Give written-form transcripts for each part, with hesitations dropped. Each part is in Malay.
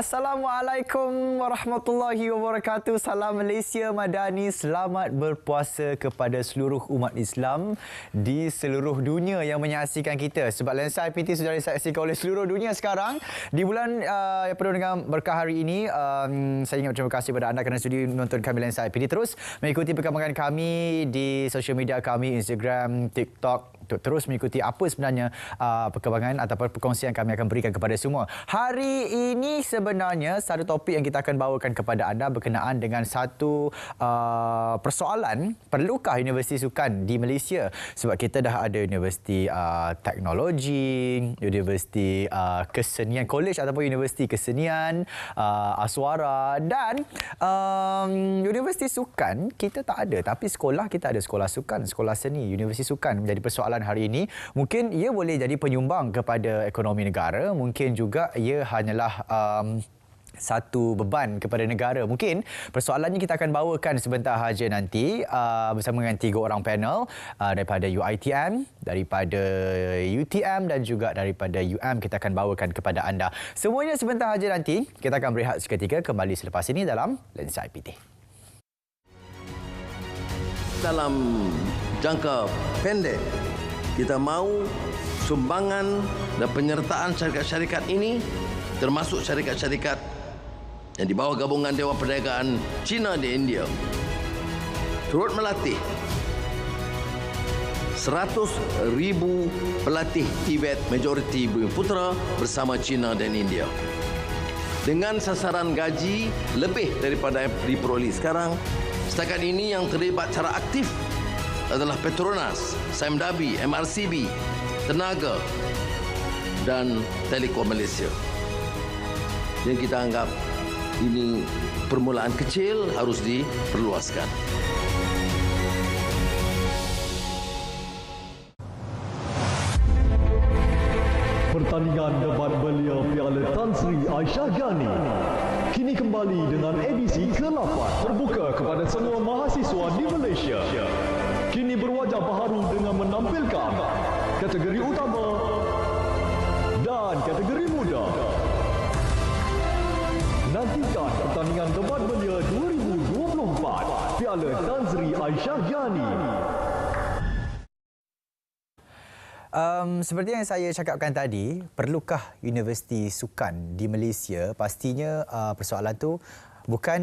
Assalamualaikum warahmatullahi wabarakatuh. Salam Malaysia Madani. Selamat berpuasa kepada seluruh umat Islam di seluruh dunia yang menyaksikan kita. Sebab Lensa IPT sudah disaksikan oleh seluruh dunia sekarang. Di bulan yang penuh dengan berkah hari ini, saya ingin berterima kasih kepada anda kerana sudi menonton kami Lensa IPT. Terus mengikuti perkembangan kami di sosial media kami, Instagram, TikTok, untuk terus mengikuti apa sebenarnya perkembangan ataupun perkongsian kami akan berikan kepada semua. Hari ini sebenarnya satu topik yang kita akan bawakan kepada anda berkenaan dengan satu persoalan, perlukah Universiti Sukan di Malaysia? Sebab kita dah ada Universiti Teknologi, Universiti Kesenian, College ataupun Universiti Kesenian, Aswara dan Universiti Sukan kita tak ada. Tapi sekolah kita ada sekolah sukan, sekolah seni, Universiti Sukan menjadi persoalan hari ini. Mungkin ia boleh jadi penyumbang kepada ekonomi negara, mungkin juga ia hanyalah satu beban kepada negara. Mungkin persoalannya kita akan bawakan sebentar saja nanti bersama dengan 3 orang panel daripada UiTM, daripada UTM dan juga daripada UM. Kita akan bawakan kepada anda. Semuanya sebentar saja nanti. Kita akan berehat seketika, kembali selepas ini dalam Lensa IPT. Dalam jangka pendek, kita mahu sumbangan dan penyertaan syarikat-syarikat ini, termasuk syarikat-syarikat yang di bawah gabungan Dewan Perdagangan China di India, turut melatih 100,000 pelatih Tibet majoriti Bumi Putera bersama China dan India. Dengan sasaran gaji lebih daripada yang diperoleh sekarang. Setakat ini yang terlibat secara aktif adalah Petronas, Samdabi, MRCB, Tenaga dan Telekom Malaysia. Yang kita anggap ini permulaan kecil, harus diperluaskan. Pertandingan debat belia Piala Tan Sri Aisyah Ghani kini kembali dengan edisi ke-8 terbuka kepada semua mahasiswa di Malaysia. Kini berwajah baharu dengan menampilkan kategori utama dan kategori muda. Nantikan pertandingan debat belia 2024 Piala Tan Sri Aisyah Ghani. Seperti yang saya cakapkan tadi, perlukah Universiti Sukan di Malaysia? Pastinya persoalan tu bukan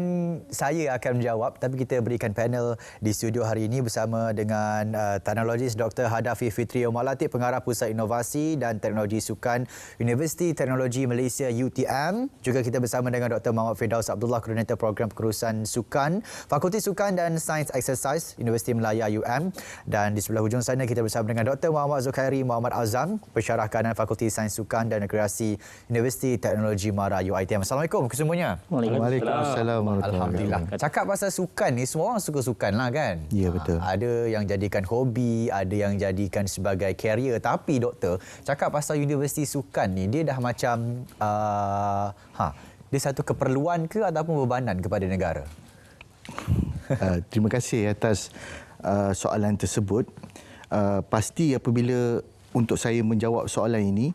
saya akan menjawab, tapi kita berikan panel di studio hari ini bersama dengan teknologis Dr. Hadafi Fitri Omar Latif, Pengarah Pusat Inovasi dan Teknologi Sukan Universiti Teknologi Malaysia UTM. Juga kita bersama dengan Dr. Muhammad Firdaus Abdullah, Koordinator Program Kerusan Sukan, Fakulti Sukan dan Sains Exercise Universiti Melaya UM. Dan di sebelah hujung sana kita bersama dengan Dr. Muhammad Zulkhairi Muhammad Azam, Pensyarah Kanan Fakulti Sains Sukan dan Rekreasi Universiti Teknologi Mara UiTM. Assalamualaikum kesemuanya. Waalaikumsalam. Alhamdulillah. Cakap pasal sukan ni, semua orang suka sukan lah kan? Ya, betul. Ada yang jadikan hobi, ada yang jadikan sebagai karier. Tapi doktor, cakap pasal Universiti Sukan ni, dia dah macam dia satu keperluan ke ataupun bebanan kepada negara? Terima kasih atas soalan tersebut. Pasti apabila untuk saya menjawab soalan ini,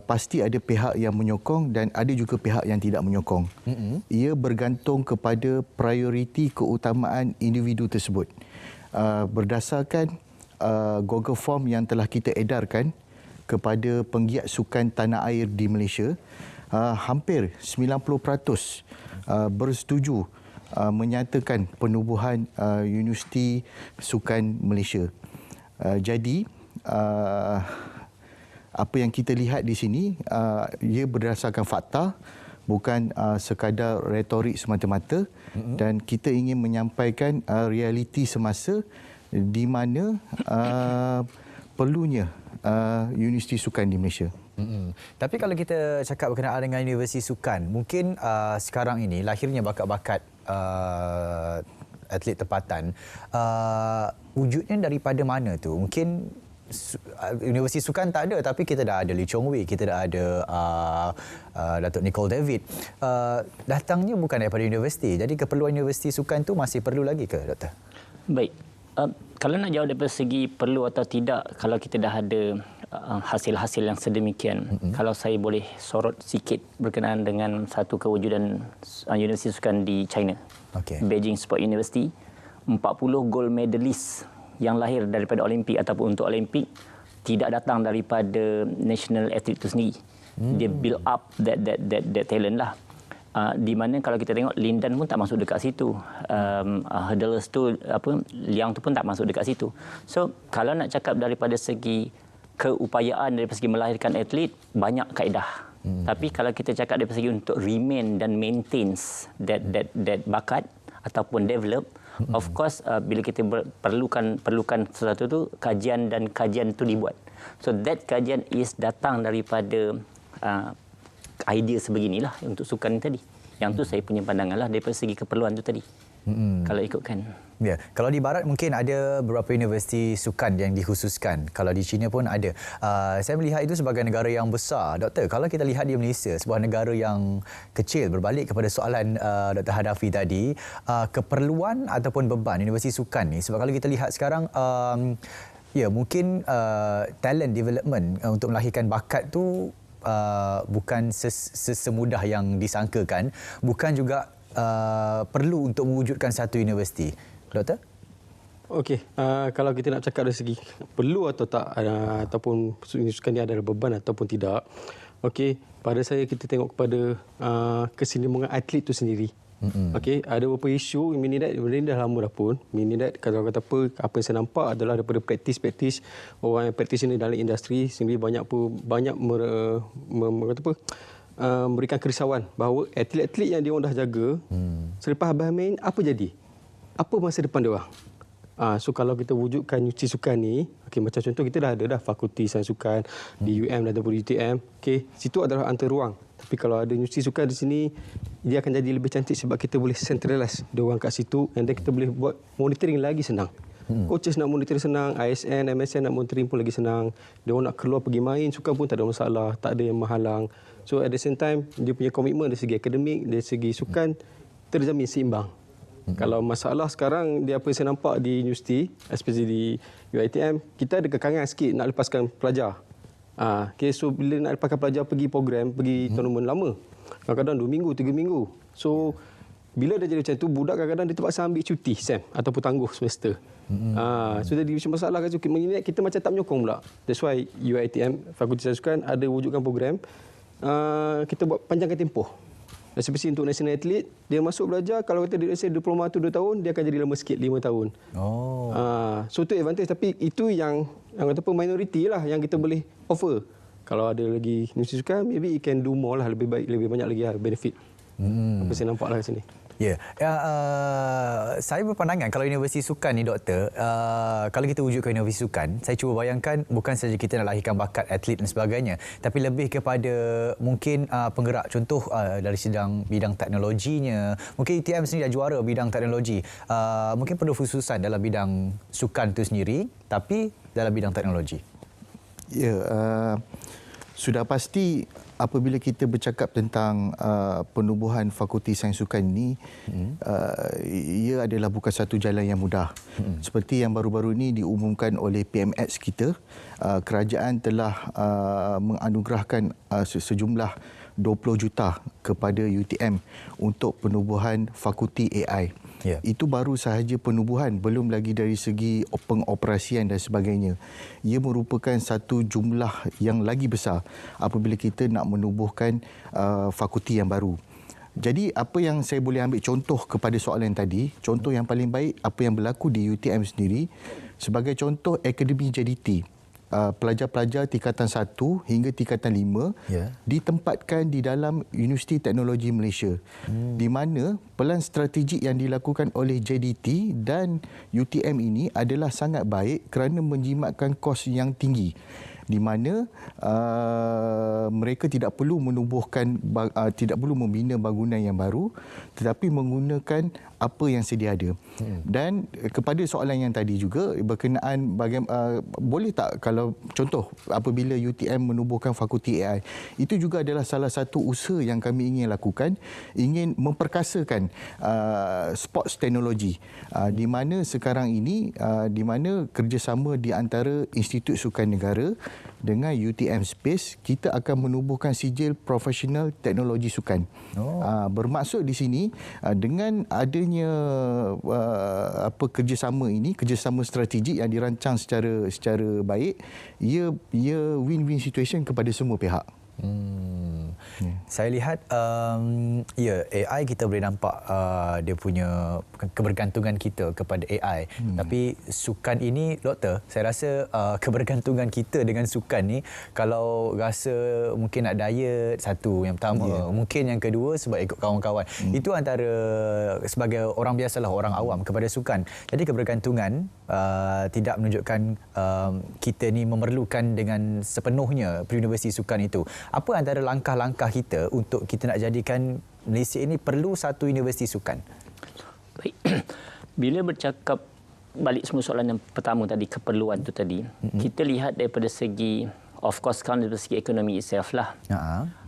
pasti ada pihak yang menyokong dan ada juga pihak yang tidak menyokong. Ia bergantung kepada prioriti keutamaan individu tersebut. Berdasarkan Google Form yang telah kita edarkan kepada penggiat sukan tanah air di Malaysia, hampir 90% bersetuju menyatakan penubuhan Universiti Sukan Malaysia. Jadi apa yang kita lihat di sini, ia berdasarkan fakta, bukan sekadar retorik semata-mata, dan kita ingin menyampaikan realiti semasa di mana perlunya Universiti Sukan di Malaysia. Tapi kalau kita cakap berkenaan dengan Universiti Sukan, mungkin sekarang ini lahirnya bakat-bakat atlet tempatan, wujudnya daripada mana tu? Mungkin Universiti Sukan tak ada, tapi kita dah ada Lee Chong Wei, kita dah ada Datuk Nicole David. Datangnya bukan daripada universiti. Jadi keperluan Universiti Sukan tu masih perlu lagi ke, Doktor? Baik. Kalau nak jawab daripada segi perlu atau tidak, kalau kita dah ada hasil-hasil yang sedemikian. Kalau saya boleh sorot sikit berkenaan dengan satu kewujudan Universiti Sukan di China. Beijing Sport University, 40 gold medalist yang lahir daripada Olimpik ataupun untuk Olimpik tidak datang daripada national athlete itu sendiri. Dia build up that talent lah. Di mana kalau kita tengok Lindan pun tak masuk dekat situ, hurdlers tu Liang tu pun tak masuk dekat situ. So kalau nak cakap daripada segi keupayaan, daripada segi melahirkan atlet, banyak kaedah. Tapi kalau kita cakap daripada segi untuk remain dan maintain that bakat ataupun develop, of course bila kita perlukan sesuatu tu, kajian tu dibuat. So that kajian is datang daripada idea sebeginilah untuk sukan tadi. Yang tu saya punya pandangan lah daripada segi keperluan tu tadi. Kalau ikutkan. Ya, kalau di barat mungkin ada beberapa universiti sukan yang dikhususkan. Kalau di China pun ada. Saya melihat itu sebagai negara yang besar. Doktor, kalau kita lihat di Malaysia, sebuah negara yang kecil, berbalik kepada soalan Dr. Hadafi tadi, keperluan ataupun beban universiti sukan ni, sebab kalau kita lihat sekarang, ya mungkin talent development untuk melahirkan bakat tu bukan semudah yang disangkakan, bukan juga perlu untuk mewujudkan satu universiti. Doktor? Okey, kalau kita nak cakap dari segi perlu atau tak, ataupun sukan ini adalah beban ataupun tidak. Okey, pada saya kita tengok kepada kesinambungan atlet itu sendiri. Okey, ada beberapa isu Minidat dah lama dah pun. Minidat kalau kata apa yang saya nampak adalah daripada praktis orang yang practitioner dalam industri sendiri banyak memberikan kerisauan bahawa atlet-atlet yang dia orang dah jaga selepas habis main apa jadi? Apa masa depan dia orang? So kalau kita wujudkan universiti sukan ni, okey, macam contoh kita dah ada fakulti sains sukan di UM dan di UTM. Okey, situ adalah antara ruang. Tapi kalau ada universiti sukan di sini, dia akan jadi lebih cantik sebab kita boleh centralize dia orang kat situ, and then kita boleh buat monitoring lagi senang. Coaches nak monitoring senang, ISN, MSN nak monitoring pun lagi senang. Dia orang nak keluar pergi main sukan pun tak ada masalah, tak ada yang menghalang. So at the same time, dia punya komitmen dari segi akademik, dari segi sukan terjamin seimbang. Kalau masalah sekarang, dia apa yang saya nampak di universiti, especially di UiTM, kita ada kekangan sikit nak lepaskan pelajar. Okay, so bila nak lepaskan pelajar pergi program, pergi tournament lama, kadang-kadang 2 minggu, 3 minggu. So bila dah jadi macam tu, budak kadang-kadang dia terpaksa ambil cuti SEM ataupun tangguh semester. So jadi masalah kan, kita macam tak menyokong pula. That's why UiTM, Fakulti Sains Sukan, ada wujudkan program, kita buat panjangkan tempoh. Especially untuk national athlete, dia masuk belajar, kalau kata dia rasa diploma tu 2 tahun, dia akan jadi lama sikit 5 tahun. So itu advantage, tapi itu yang ataupun minority lah yang kita boleh offer. Kalau ada lagi universiti sukan, maybe you can do more lah, lebih baik, lebih banyak lagi benefit. Apa saya nampak lah kat sini. Ya, saya berpandangan kalau universiti sukan ni, doktor, kalau kita wujudkan universiti sukan, saya cuba bayangkan bukan saja kita nak lahirkan bakat atlet dan sebagainya, tapi lebih kepada mungkin penggerak, contoh dari bidang teknologinya. Mungkin UTM sendiri dah juara bidang teknologi. Mungkin perlu khususan dalam bidang sukan itu sendiri, tapi dalam bidang teknologi. Ya, sudah pasti apabila kita bercakap tentang penubuhan Fakulti Sains Sukan ini, ia adalah bukan satu jalan yang mudah. Seperti yang baru-baru ini diumumkan oleh PMX kita, kerajaan telah menganugerahkan sejumlah 20 juta kepada UTM untuk penubuhan Fakulti AI. Itu baru sahaja penubuhan, belum lagi dari segi pengoperasian dan sebagainya. Ia merupakan satu jumlah yang lagi besar apabila kita nak menubuhkan fakulti yang baru. Jadi apa yang saya boleh ambil contoh kepada soalan tadi, contoh yang paling baik apa yang berlaku di UTM sendiri, sebagai contoh Akademi JDT. Pelajar-pelajar tingkatan 1 hingga tingkatan 5 ditempatkan di dalam Universiti Teknologi Malaysia, di mana pelan strategik yang dilakukan oleh JDT dan UTM ini adalah sangat baik kerana menjimatkan kos yang tinggi, di mana mereka tidak perlu menubuhkan, tidak perlu membina bangunan yang baru, tetapi menggunakan apa yang sedia ada. Dan kepada soalan yang tadi juga berkenaan boleh tak kalau contoh apabila UTM menubuhkan Fakulti AI, itu juga adalah salah satu usaha yang kami ingin lakukan, ingin memperkasakan sports teknologi, di mana sekarang ini di mana kerjasama di antara Institut Sukan Negara dengan UTM Space kita akan menubuhkan sijil profesional teknologi sukan. Bermaksud di sini dengan adanya kerjasama ini, kerjasama strategik yang dirancang secara baik, ia win-win situation kepada semua pihak. Saya lihat AI kita boleh nampak dia punya kebergantungan kita kepada AI. Tapi sukan ini, doktor, saya rasa kebergantungan kita dengan sukan ni, kalau rasa mungkin nak diet, satu yang pertama, mungkin yang kedua sebab ikut kawan-kawan. Itu antara sebagai orang biasalah, orang awam kepada sukan. Jadi kebergantungan tidak menunjukkan kita ni memerlukan dengan sepenuhnya universiti sukan itu. Apa antara langkah-langkah kita untuk kita nak jadikan Malaysia ini perlu satu universiti sukan? Baik. Bila bercakap balik semua soalan yang pertama tadi, keperluan tu tadi, kita lihat daripada segi, of course, dari segi ekonomi itself lah.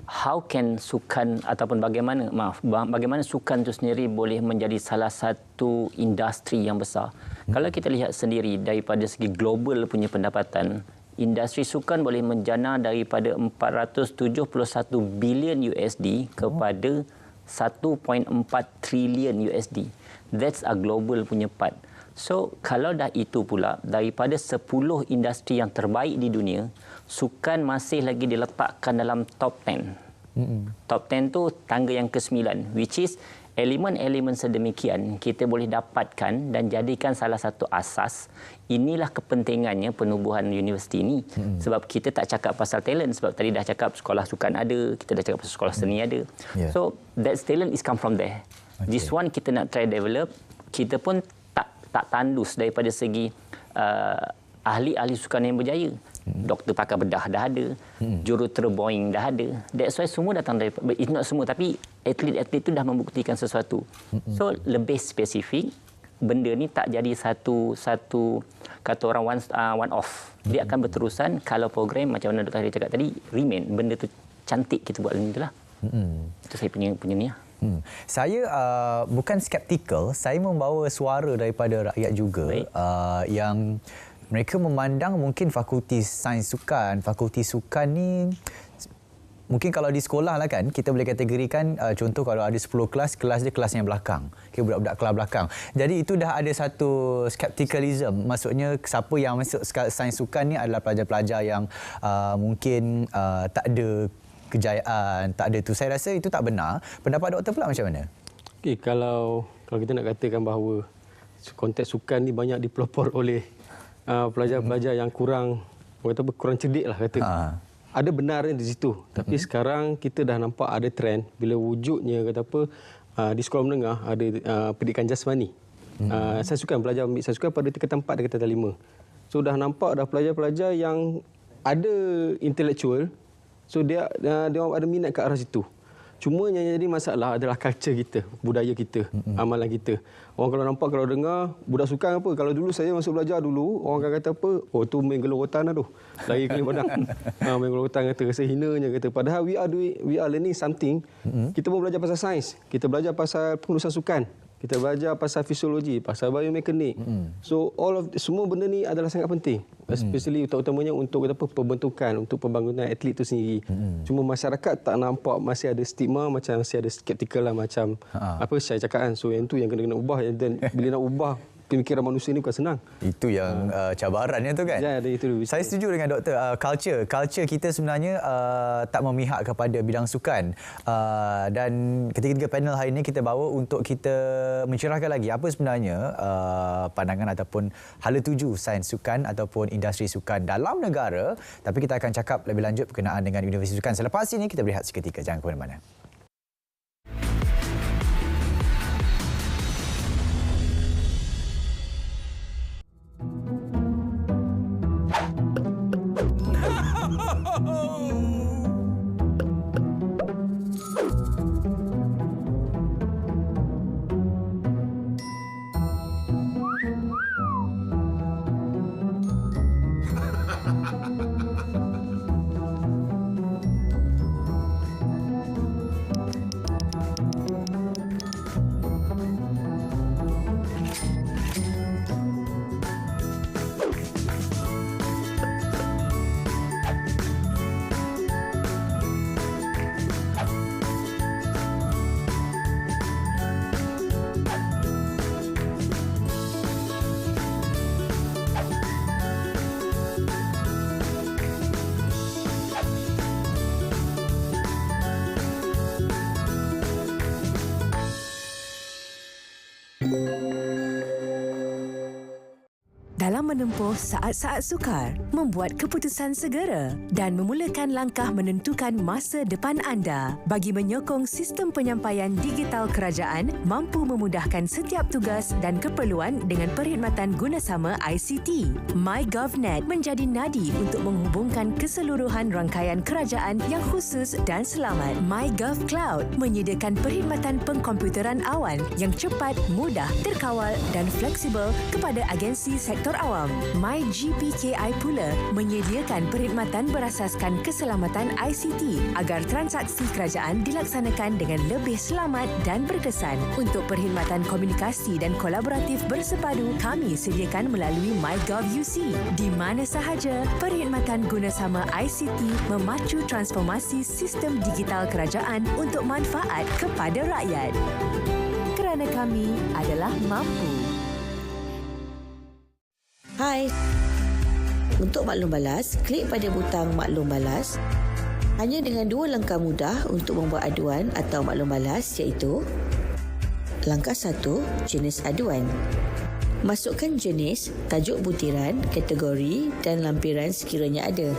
How can sukan ataupun bagaimana sukan itu sendiri boleh menjadi salah satu industri yang besar. Kalau kita lihat sendiri daripada segi global punya pendapatan, industri sukan boleh menjana daripada 471 bilion USD kepada 1.4 trilion USD. That's a global punya part. So, kalau dah itu pula, daripada 10 industri yang terbaik di dunia, sukan masih lagi diletakkan dalam top 10. Top 10 tu tangga yang ke-9, which is elemen-elemen sedemikian kita boleh dapatkan dan jadikan salah satu asas. Inilah kepentingannya penubuhan universiti ini. Sebab kita tak cakap pasal talent, sebab tadi dah cakap sekolah sukan ada, kita dah cakap pasal sekolah seni ada. So that talent is come from there. This one kita nak try develop. Kita pun tak tandus daripada segi ahli-ahli sukan yang berjaya. Doktor pakar bedah dah ada, jurutera Boeing dah ada. That's why semua datang dari, not semua, tapi atlet-atlet itu dah membuktikan sesuatu. So lebih spesifik, benda ni tak jadi satu kata orang one off. Dia akan berterusan. Kalau program macam mana Dr. Hadi cakap tadi, remain. Benda tu cantik kita buat macam itulah. Itu saya punya ni lah. Saya bukan skeptikal, saya membawa suara daripada rakyat juga yang mereka memandang mungkin fakulti sains sukan, fakulti sukan ni mungkin kalau di sekolah lah kan, kita boleh kategorikan contoh kalau ada 10 kelas dia kelas yang belakang. Okay, budak-budak kelas belakang. Jadi itu dah ada satu skeptikalism. Maksudnya siapa yang masuk sains sukan ni adalah pelajar-pelajar yang mungkin tak ada kejayaan, tak ada tu. Saya rasa itu tak benar. Pendapat doktor pula macam mana? Okay, kalau kita nak katakan bahawa konteks sukan ni banyak dipelopor oleh pelajar-pelajar yang kurang cerdik lah kata. Ada benarnya di situ. Tapi sekarang kita dah nampak ada trend bila wujudnya di sekolah menengah ada pendidikan jasmani. Saya sukan pelajar ambil saya sukan pada tingkatan 4 dan tingkatan 5. So dah nampak dah pelajar-pelajar yang ada intellectual. So dia ada minat ke arah situ. Cuma yang jadi masalah adalah culture kita, budaya kita, amalan kita. Orang kalau nampak, kalau dengar, budak sukan apa? Kalau dulu saya masuk belajar dulu, orang akan kata apa? Oh, tu main gelorotan lah tu. Lari keliling padang. Main gelorotan kata, rasa hinanya kata. Padahal we are learning something. Kita pun belajar pasal sains. Kita belajar pasal pengurusan sukan. Kita belajar pasal fisiologi, pasal biomekanik. So semua benda ni adalah sangat penting. Especially utamanya untuk pembentukan, untuk pembangunan atlet itu sendiri. Cuma masyarakat tak nampak, masih ada stigma, macam masih ada skeptikal lah macam apa saya cakap kan. So yang tu yang kena ubah, dan bila nak ubah pemikiran manusia ni bukan senang. Itu yang cabarannya tu kan? Ya, itu. Saya setuju dengan doktor. Culture kita sebenarnya tak memihak kepada bidang sukan. Dan ketiga panel hari ini kita bawa untuk kita mencerahkan lagi apa sebenarnya pandangan ataupun hala tuju sains sukan ataupun industri sukan dalam negara. Tapi kita akan cakap lebih lanjut berkenaan dengan universiti sukan. Selepas ini kita berehat seketika. Jangan ke mana-mana. Dalam menempuh saat-saat sukar, membuat keputusan segera dan memulakan langkah menentukan masa depan anda bagi menyokong sistem penyampaian digital kerajaan mampu memudahkan setiap tugas dan keperluan dengan perkhidmatan gunasama ICT. MyGovNet menjadi nadi untuk menghubungkan keseluruhan rangkaian kerajaan yang khusus dan selamat. MyGov Cloud menyediakan perkhidmatan pengkomputeran awan yang cepat, mudah, terkawal dan fleksibel kepada agensi sektor awam. MyGPKI pula menyediakan perkhidmatan berasaskan keselamatan ICT agar transaksi kerajaan dilaksanakan dengan lebih selamat dan berkesan. Untuk perkhidmatan komunikasi dan kolaboratif bersepadu, kami sediakan melalui MyGov.UC. Di mana sahaja, perkhidmatan gunasama ICT memacu transformasi sistem digital kerajaan untuk manfaat kepada rakyat. Kerana kami adalah mampu. Hai. Untuk maklum balas, klik pada butang maklum balas. Hanya dengan 2 langkah mudah untuk membuat aduan atau maklum balas iaitu langkah 1, jenis aduan. Masukkan jenis, tajuk butiran, kategori dan lampiran sekiranya ada.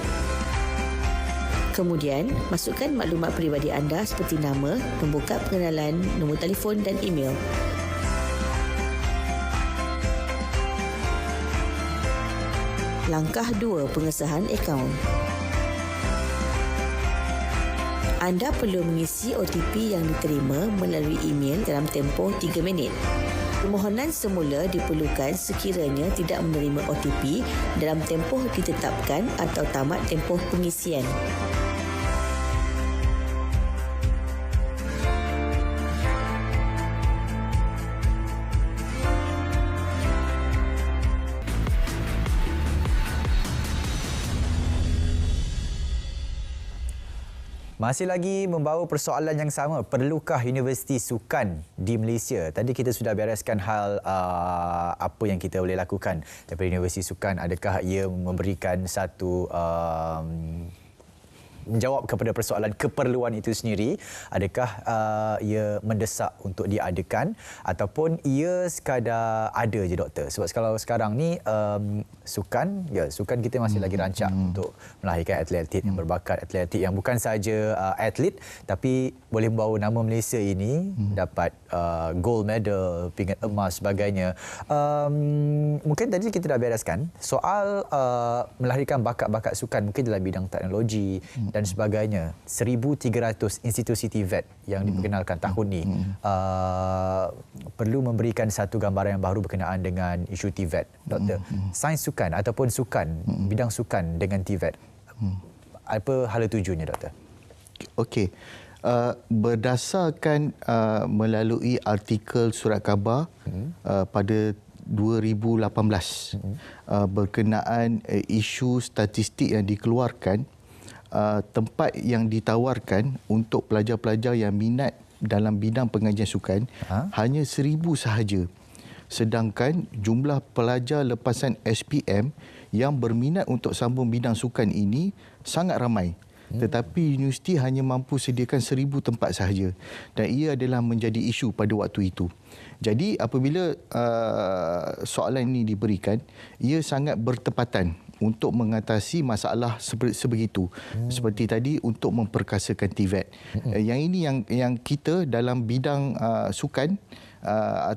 Kemudian, masukkan maklumat peribadi anda seperti nama, nombor kad pengenalan, nombor telefon dan email. Langkah 2, pengesahan akaun. Anda perlu mengisi OTP yang diterima melalui email dalam tempoh 3 minit. Permohonan semula diperlukan sekiranya tidak menerima OTP dalam tempoh ditetapkan atau tamat tempoh pengisian. Masih lagi membawa persoalan yang sama, perlukah universiti sukan di Malaysia? Tadi kita sudah bereskan hal apa yang kita boleh lakukan daripada universiti sukan. Adakah ia memberikan satu menjawab kepada persoalan keperluan itu sendiri? Adakah ia mendesak untuk diadakan ataupun ia sekadar ada je doktor? Sebab kalau sekarang ni sukan kita masih lagi rancak untuk melahirkan atlet yang berbakat, atletik yang bukan sahaja atlet tapi boleh membawa nama Malaysia ini dapat gold medal, pingat emas sebagainya. Mungkin tadi kita dah bereskan soal melahirkan bakat-bakat sukan mungkin dalam bidang teknologi dan sebagainya. 1,300 institusi TVET yang diperkenalkan tahun ini perlu memberikan satu gambaran yang baru berkenaan dengan isu TVET, doktor. Sains sukan ataupun sukan, bidang sukan dengan TVET. Apa hala tujuannya, doktor? Okey. Berdasarkan melalui artikel surat khabar pada 2018 berkenaan isu statistik yang dikeluarkan, tempat yang ditawarkan untuk pelajar-pelajar yang minat dalam bidang pengajian sukan hanya 1,000 sahaja. Sedangkan jumlah pelajar lepasan SPM yang berminat untuk sambung bidang sukan ini sangat ramai. Tetapi universiti hanya mampu sediakan 1,000 tempat sahaja. Dan ia adalah menjadi isu pada waktu itu. Jadi apabila soalan ini diberikan, ia sangat bertepatan untuk mengatasi masalah sebegitu. Seperti tadi, untuk memperkasakan TVET. Yang ini yang kita dalam bidang sukan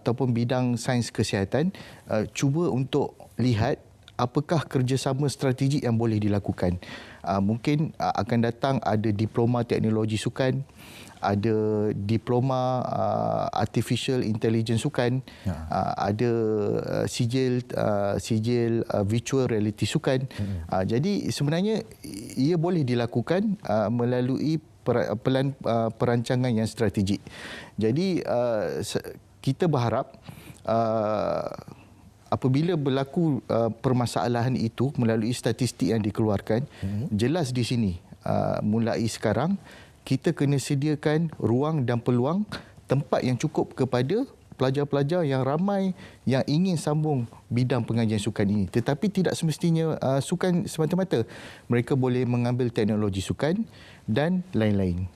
ataupun bidang sains kesihatan cuba untuk lihat apakah kerjasama strategik yang boleh dilakukan. Mungkin akan datang ada diploma teknologi sukan, ada diploma artificial intelligence sukan, ada sijil virtual reality sukan. Jadi sebenarnya ia boleh dilakukan melalui perancangan yang strategik. Jadi kita berharap apabila berlaku permasalahan itu melalui statistik yang dikeluarkan, jelas di sini mulai sekarang kita kena sediakan ruang dan peluang tempat yang cukup kepada pelajar-pelajar yang ramai yang ingin sambung bidang pengajian sukan ini. Tetapi tidak semestinya sukan semata-mata. Mereka boleh mengambil teknologi sukan dan lain-lain.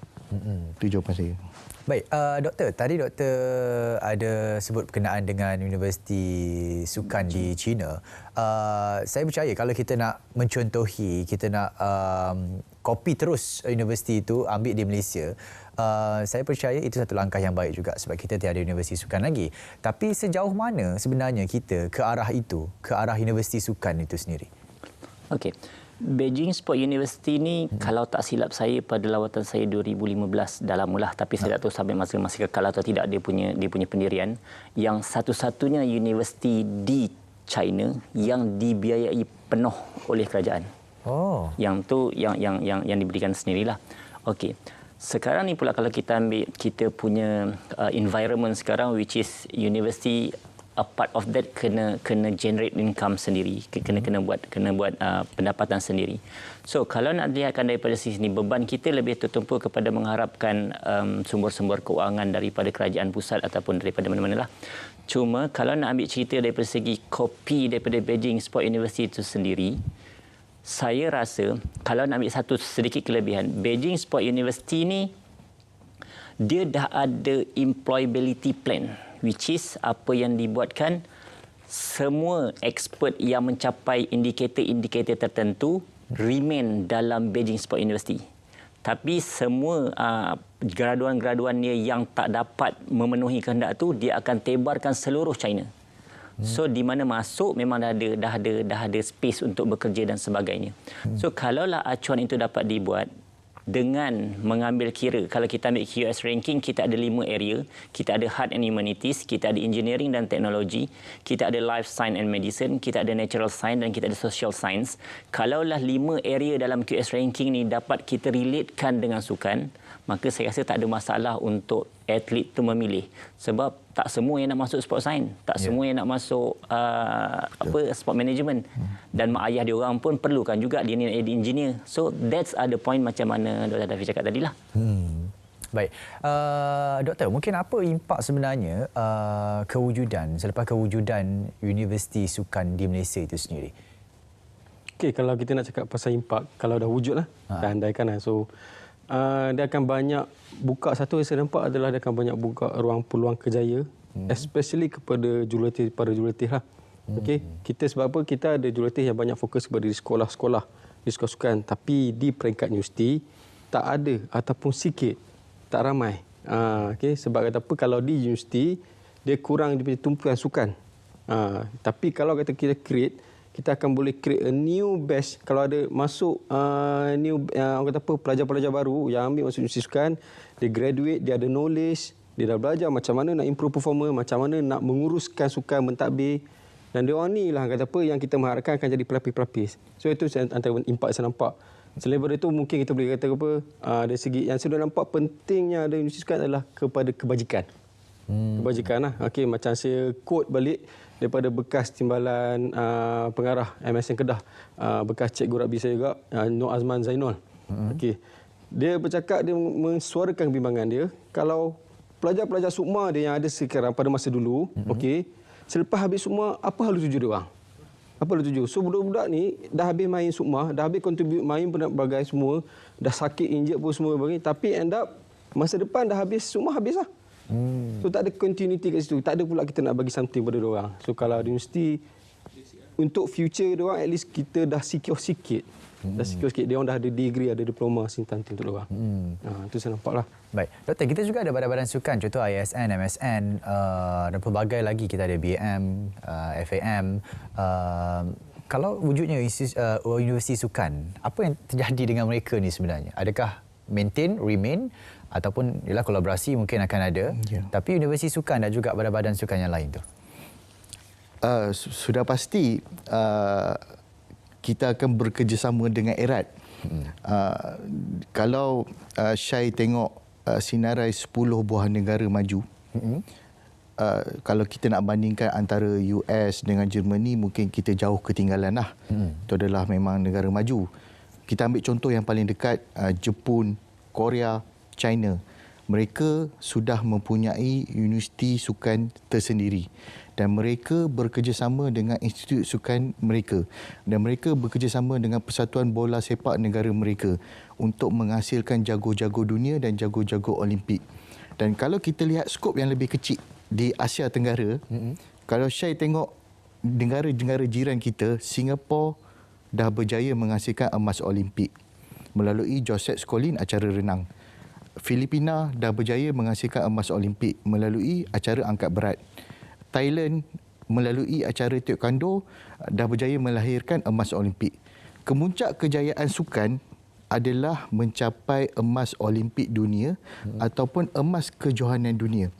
Itu jawapan saya. Baik, Doktor, tadi Doktor ada sebut berkenaan dengan Universiti Sukan di China. Saya percaya kalau kita nak mencontohi, kita nak copy terus universiti itu, ambil di Malaysia, saya percaya itu satu langkah yang baik juga sebab kita tiada universiti sukan lagi. Tapi sejauh mana sebenarnya kita ke arah itu, ke arah universiti sukan itu sendiri? Okey. Beijing Sport University ni kalau tak silap saya pada lawatan saya 2015 dah lamalah, tapi saya tak tahu sampai masih kekal atau tidak dia punya pendirian, yang satu-satunya universiti di China yang dibiayai penuh oleh kerajaan. Oh. Yang tu yang diberikan sendirilah. Okey. Sekarang ni pula kalau kita ambil kita punya environment sekarang, which is university, a part of that kena generate income sendiri, kena buat pendapatan sendiri. So kalau nak lihatkan daripada sisi ni, beban kita lebih tertumpu kepada mengharapkan sumber-sumber keuangan daripada kerajaan pusat ataupun daripada mana-mana lah. Cuma kalau nak ambil cerita daripada segi kopi daripada Beijing Sport University itu sendiri, saya rasa kalau nak ambil satu sedikit kelebihan, Beijing Sport University ni dia dah ada employability plan, which is apa yang dibuatkan semua expert yang mencapai indikator-indikator tertentu remain dalam Beijing Sport University. Tapi semua graduan-graduan dia yang tak dapat memenuhi kehendak tu, dia akan tebarkan seluruh China. So di mana masuk memang dah ada space untuk bekerja dan sebagainya. So kalaulah acuan itu dapat dibuat dengan mengambil kira, kalau kita ambil QS ranking, kita ada 5 area. Kita ada Heart and Humanities, kita ada Engineering dan Teknologi, kita ada Life Science and Medicine, kita ada Natural Science dan kita ada Social Science. Kalaulah 5 area dalam QS ranking ni dapat kita relatekan dengan sukan, maka saya rasa tak ada masalah untuk atlet tu memilih. Sebab tak semua yang nak masuk sport science, tak semua yang nak masuk sport management. Dan mak ayah dia orang pun perlukan juga dia ni nak jadi engineer. So that's the point macam mana Dr. Dafi cakap tadilah. Baik. Doktor, mungkin apa impak sebenarnya selepas kewujudan Universiti Sukan di Malaysia itu sendiri? Okey, kalau kita nak cakap pasal impak, kalau dah wujud lah, dah andaikan lah. So, dia akan banyak buka, satu yang saya nampak adalah dia akan banyak buka ruang peluang kerjaya, especially kepada para jurulatih lah. Okey, kita sebab apa? Kita ada jurulatih yang banyak fokus kepada di sekolah-sekolah, di sekolah sukan, tapi di peringkat universiti tak ada ataupun sikit, tak ramai. Okey, sebab kata apa? Kalau di universiti dia kurang dia punya tumpuan sukan. Tapi kalau kata kita create, kita akan boleh create a new batch. Kalau ada masuk orang kata apa, pelajar-pelajar baru yang ambil masuk universiti sukan, dia graduate, dia ada knowledge, dia dah belajar macam mana nak improve performance, macam mana nak menguruskan sukan mentadbir. Dan dia orang ni lah kata apa yang kita mengharapkan akan jadi pelapis-pelapis. So itu antara impak saya nampak. Selain daripada itu mungkin kita boleh kata apa, dari segi yang sudah nampak pentingnya ada universiti sukan adalah kepada kebajikan. Kebajikan lah. Okey, macam saya quote balik daripada bekas timbalan pengarah MSN Kedah, bekas cikgu rugby saya juga, Nur Azman Zainul. Okey. Dia bercakap, dia mensuarakan kebimbangan dia, kalau pelajar-pelajar SUKMA dia yang ada sekarang pada masa dulu, okey, selepas habis SUKMA, apa halu tuju dia orang? Apa halu tuju? So budak-budak ni dah habis main SUKMA, dah habis contribute main berbagai semua, dah sakit injet pun semua bagi, tapi end up masa depan dah habis SUKMA, habis lah. So tak ada continuity kat situ. Tak ada pula kita nak bagi something pada diorang. So kalau di universiti, untuk future diorang, at least kita dah secure sikit. Dah secure sikit. Diorang dah ada degree, ada diploma simpan untuk diorang. Itu saya nampak lah. Baik. Doktor, kita juga ada badan-badan sukan. Contoh ISN, MSN dan pelbagai lagi. Kita ada BM, FAM. Kalau wujudnya universiti sukan, apa yang terjadi dengan mereka ni sebenarnya? Adakah maintain, remain, ataupun ialah kolaborasi mungkin akan ada, tapi universiti sukan dan juga badan-badan sukan yang lain tu? Sudah pasti kita akan bekerjasama dengan erat. Kalau Syai tengok sinarai 10 buah negara maju, kalau kita nak bandingkan antara US dengan Germany, mungkin kita jauh ketinggalan lah. Itu adalah memang negara maju. Kita ambil contoh yang paling dekat, Jepun, Korea, China. Mereka sudah mempunyai universiti sukan tersendiri dan mereka bekerjasama dengan institut sukan mereka dan mereka bekerjasama dengan Persatuan Bola Sepak negara mereka untuk menghasilkan jago-jago dunia dan jago-jago Olimpik. Dan kalau kita lihat skop yang lebih kecil di Asia Tenggara, kalau saya tengok negara-negara jiran kita, Singapura dah berjaya menghasilkan emas Olimpik melalui Josette Skolin acara renang. Filipina dah berjaya menghasilkan emas Olimpik melalui acara angkat berat. Thailand melalui acara taekwondo dah berjaya melahirkan emas Olimpik. Kemuncak kejayaan sukan adalah mencapai emas Olimpik dunia ataupun emas kejohanan dunia.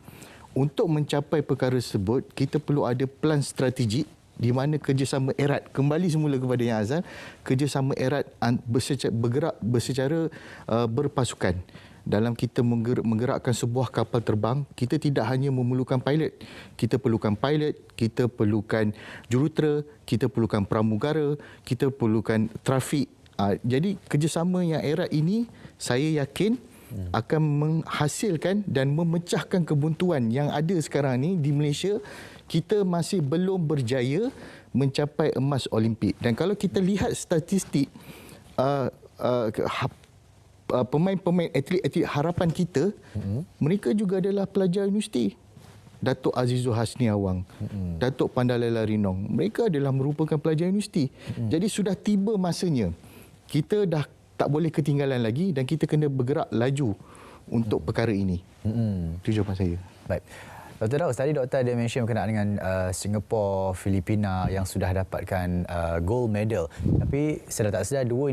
Untuk mencapai perkara tersebut, kita perlu ada plan strategik di mana kerjasama erat, kembali semula kepada Yang Azhar, kerjasama erat bergerak secara berpasukan. Dalam kita menggerakkan sebuah kapal terbang, kita tidak hanya memerlukan pilot. Kita perlukan pilot, kita perlukan jurutera, kita perlukan pramugara, kita perlukan trafik. Jadi kerjasama yang erat ini, saya yakin akan menghasilkan dan memecahkan kebuntuan yang ada sekarang ni di Malaysia. Kita masih belum berjaya mencapai emas Olimpik. Dan kalau kita lihat statistik, pemain-pemain atlet harapan kita, mereka juga adalah pelajar universiti. Datuk Azizul Hasni Awang, Datuk Pandalela Rinong, mereka adalah merupakan pelajar universiti. Jadi sudah tiba masanya. Kita dah tak boleh ketinggalan lagi dan kita kena bergerak laju untuk perkara ini. Itu jawapan saya. Baik. Dr. Daus, tadi doktor ada mention berkenaan dengan Singapura, Filipina yang sudah dapatkan gold medal. Tapi sedar tak sedar dua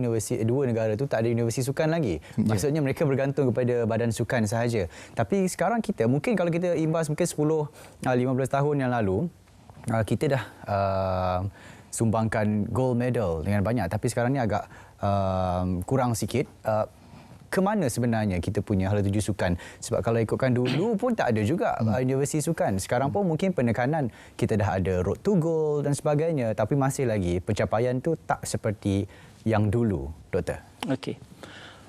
negara itu tak ada universiti sukan lagi. Maksudnya mereka bergantung kepada badan sukan sahaja. Tapi sekarang kita, mungkin kalau kita imbas mungkin 10-15 tahun yang lalu, kita dah sumbangkan gold medal dengan banyak. Tapi sekarang ni agak kurang sikit. Ke mana sebenarnya kita punya hala tuju sukan? Sebab kalau ikutkan dulu pun tak ada juga universiti sukan. Sekarang pun mungkin penekanan kita dah ada road to goal dan sebagainya, tapi masih lagi pencapaian tu tak seperti yang dulu, Doktor. Okey.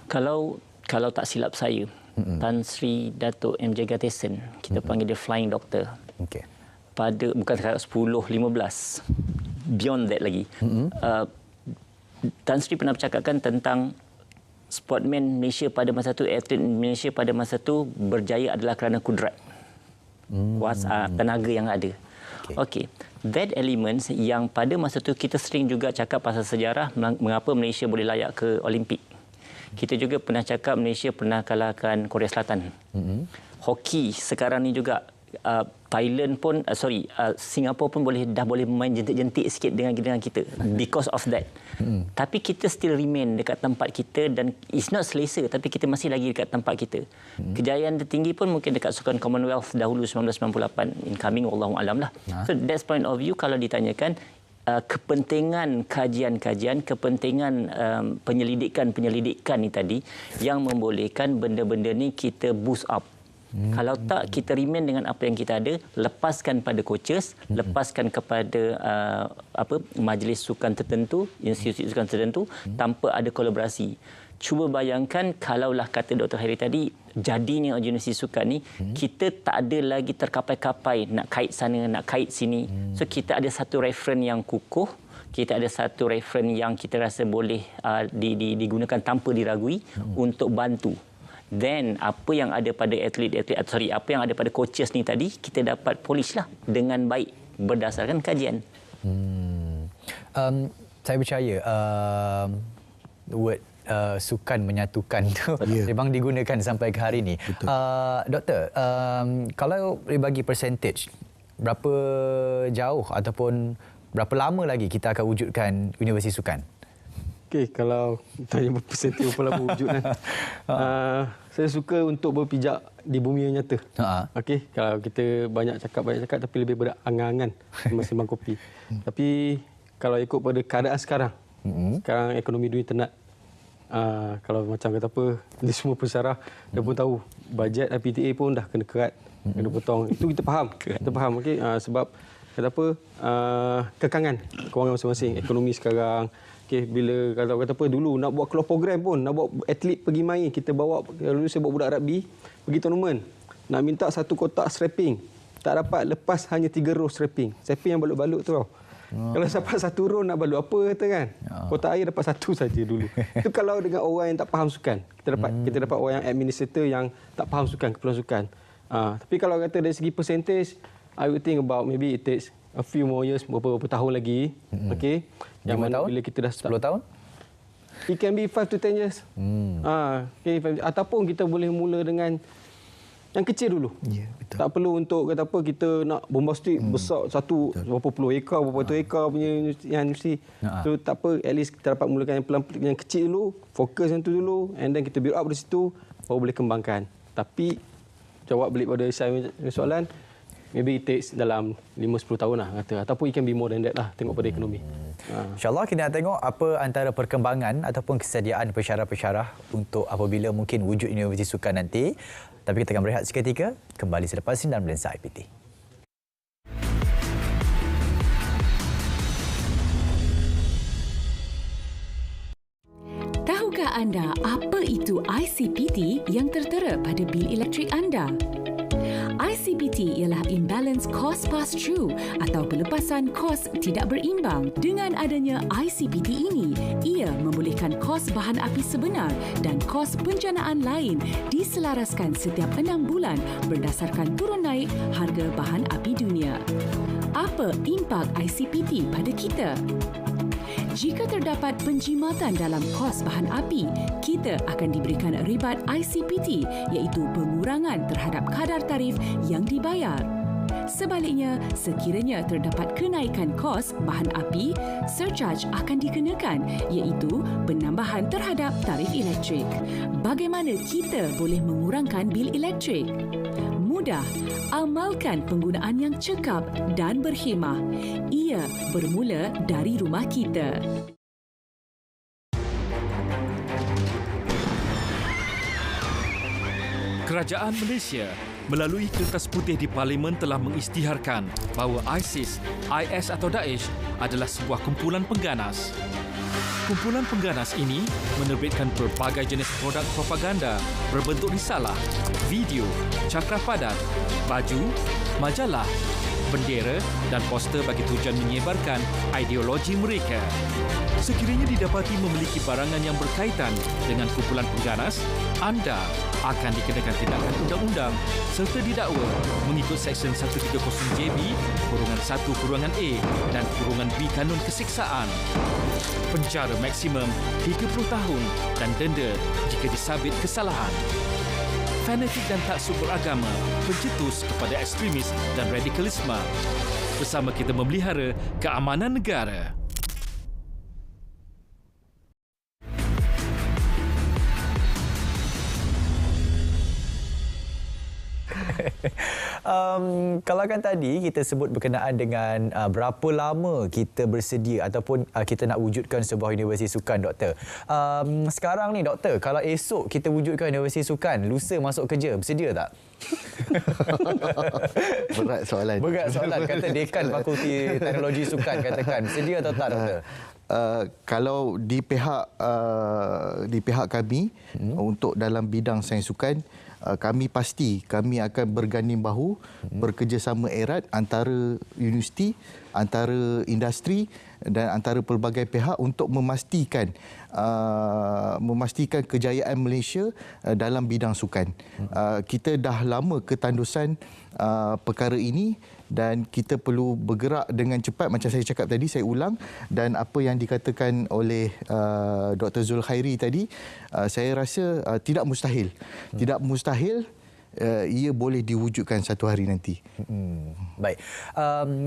Kalau tak silap saya, Tan Sri Datuk MJ Gateson, kita panggil dia Flying Doctor. Okey. Pada bukan sekarang 10, 15, beyond that lagi. Tan Sri pernah bercakapkan tentang sportman Malaysia pada masa itu, atlet Malaysia pada masa itu berjaya adalah kerana kudrat. Tenaga yang ada. Okey. That elements yang pada masa itu kita sering juga cakap pasal sejarah mengapa Malaysia boleh layak ke Olimpik. Kita juga pernah cakap Malaysia pernah kalahkan Korea Selatan. Hoki sekarang ni juga Thailand pun Singapura pun dah boleh main jentik-jentik sikit dengan kita because of that. Tapi kita still remain dekat tempat kita dan it's not selesa, tapi kita masih lagi dekat tempat kita. Kejayaan tertinggi pun mungkin dekat Sukan Commonwealth dahulu 1998, incoming wallahu alam lah. So that's point of view. Kalau ditanyakan kepentingan kajian-kajian, kepentingan penyelidikan ni tadi yang membolehkan benda-benda ni kita boost up. Kalau tak, kita remain dengan apa yang kita ada, lepaskan pada coaches, lepaskan kepada majlis sukan tertentu, institusi sukan tertentu, tanpa ada kolaborasi. Cuba bayangkan kalaulah kata Dr. Hairi tadi, jadinya universiti sukan ni, kita tak ada lagi terkapai-kapai nak kait sana, nak kait sini. So kita ada satu referen yang kukuh, kita ada satu referen yang kita rasa boleh digunakan tanpa diragui untuk bantu. Then apa yang ada pada apa yang ada pada coaches ni tadi, kita dapat polish lah dengan baik berdasarkan kajian. Saya percaya word sukan menyatukan tu memang digunakan sampai ke hari ini. Doktor, kalau bagi percentage, berapa jauh ataupun berapa lama lagi kita akan wujudkan universiti sukan? Okey, kalau tanya persentif berapa lama wujudkan. Saya suka untuk berpijak di bumi yang nyata. Okey, kalau kita banyak cakap tapi lebih berangan-angan sembang kopi. Tapi kalau ikut pada keadaan sekarang, sekarang ekonomi dunia tenat. Kalau macam kata apa, dia semua pensyarah dah pun tahu bajet PTA pun dah kena kerat, kena potong. Itu kita faham. Kita faham, okey, sebab kata apa, kekangan kewangan masing-masing, ekonomi sekarang. Okey, bila kata apa dulu nak buat keluar program pun, nak buat atlet pergi main, kita bawa, dulu saya bawa budak rugby pergi tournament, nak minta satu kotak strapping, tak dapat, lepas hanya 3 row strapping yang balut-balut tu tau. Kalau dapat 1 row nak balut apa kata kan? Kotak air dapat 1 saja dulu. Itu kalau dengan orang yang tak faham sukan. Kita dapat orang yang administrator yang tak faham sukan, keperluan sukan. Tapi kalau kata dari segi percentage, I would think about maybe it takes a few more years, beberapa tahun lagi. Okey. Yang mana tahun? bila kita dah start 10 tahun? It can be 5 to 10 years. Okay, ataupun kita boleh mula dengan yang kecil dulu. Ya, betul. Tak perlu untuk kata apa kita nak bombastik besar satu berapa puluh ekar, berapa ratus ekar punya universiti. So tak apa, at least kita dapat mulakan yang pelan-pelan yang kecil dulu, fokus yang tu dulu, and then kita build up dari situ baru boleh kembangkan. Tapi jawab balik pada saya soalan, maybe it takes dalam 5-10 tahun lah kata, ataupun it can be more than that lah, tengok pada ekonomi. InsyaAllah kita nak tengok apa antara perkembangan ataupun kesediaan pensyarah-pensyarah untuk apabila mungkin wujud Universiti Sukan nanti. Tapi kita akan berehat seketika, kembali selepas ini dalam Lensa IPT. Tahukah anda apa itu ICPT yang tertera pada bil elektrik anda? ICPT ialah Imbalance Cost Pass-Through atau pelepasan kos tidak berimbang. Dengan adanya ICPT ini, ia membolehkan kos bahan api sebenar dan kos penjanaan lain diselaraskan setiap 6 bulan berdasarkan turun naik harga bahan api dunia. Apa impak ICPT pada kita? Jika terdapat penjimatan dalam kos bahan api, kita akan diberikan ribat ICPT iaitu pengurangan terhadap kadar tarif yang dibayar. Sebaliknya, sekiranya terdapat kenaikan kos bahan api, surcharge akan dikenakan iaitu penambahan terhadap tarif elektrik. Bagaimana kita boleh mengurangkan bil elektrik? Mudah, amalkan penggunaan yang cekap dan berkhemah. Ia bermula dari rumah kita. Kerajaan Malaysia melalui Kertas Putih di Parlimen telah mengisytiharkan bahawa ISIS, IS atau Daesh adalah sebuah kumpulan pengganas. Kumpulan pengganas ini menerbitkan pelbagai jenis produk propaganda berbentuk risalah, video, cakra padat, baju, majalah, bendera dan poster bagi tujuan menyebarkan ideologi mereka. Sekiranya didapati memiliki barangan yang berkaitan dengan kumpulan pengganas, anda akan dikenakan tindakan undang-undang serta didakwa mengikut Seksyen 130(JB)(1)(A) dan (B) Kanun Kesiksaan. Penjara maksimum 30 tahun dan denda jika disabit kesalahan. Fanatik dan taksub beragama, pencetus kepada ekstremis dan radikalisme. Bersama kita memelihara keamanan negara. Kalau kan tadi kita sebut berkenaan dengan berapa lama kita bersedia ataupun kita nak wujudkan sebuah universiti sukan, Doktor. Sekarang ni, Doktor, kalau esok kita wujudkan universiti sukan, lusa masuk kerja, bersedia tak? Berat soalan. Berat soalan. Kata Dekan Fakulti Teknologi Sukan, katakan, bersedia atau tak, Doktor? Kalau di pihak kami untuk dalam bidang sains sukan, kami pasti kami akan berganding bahu bekerjasama erat antara universiti, antara industri dan antara pelbagai pihak untuk memastikan kejayaan Malaysia dalam bidang sukan. Kita dah lama ketandusan perkara ini dan kita perlu bergerak dengan cepat. Macam saya cakap tadi, saya ulang, dan apa yang dikatakan oleh Dr. Zulkhairi tadi, saya rasa tidak mustahil. Tidak mustahil ia boleh diwujudkan satu hari nanti. Baik.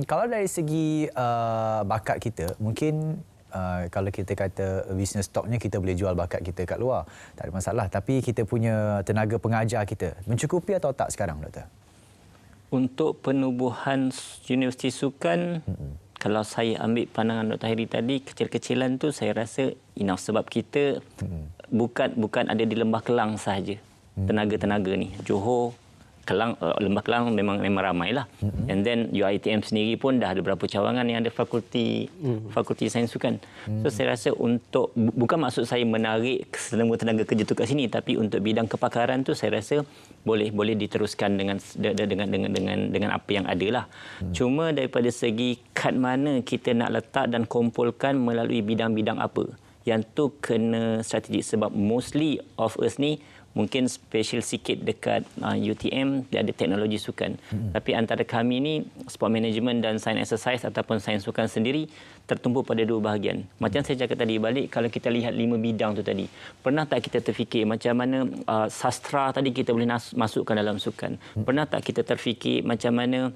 Kalau dari segi bakat kita, mungkin kalau kita kata business stocknya, kita boleh jual bakat kita kat luar, tak ada masalah. Tapi kita punya tenaga pengajar kita mencukupi atau tak sekarang, Doktor? Untuk penubuhan universiti sukan, kalau saya ambil pandangan Dr. Hairi tadi, kecil-kecilan tu saya rasa enough, sebab kita bukan ada di Lembah Kelang sahaja. Tenaga-tenaga ni, Johor, Kelang, Lembah Kelang memang ramailah. And then UiTM sendiri pun dah ada beberapa cawangan yang ada fakulti sains sukan. So saya rasa untuk, bukan maksud saya menarik semua tenaga kerja tu kat sini, tapi untuk bidang kepakaran tu saya rasa boleh diteruskan dengan apa yang ada lah. Cuma daripada segi kat mana kita nak letak dan kumpulkan melalui bidang-bidang apa, yang tu kena strategik, sebab mostly of us ni Mungkin special sikit dekat UTM, dia ada teknologi sukan. Tapi antara kami ni, sport management dan science exercise ataupun sains sukan sendiri tertumpuk pada dua bahagian. Macam saya cakap tadi, balik kalau kita lihat 5 bidang tu tadi, pernah tak kita terfikir macam mana sastra tadi kita boleh masukkan dalam sukan? Pernah tak kita terfikir macam mana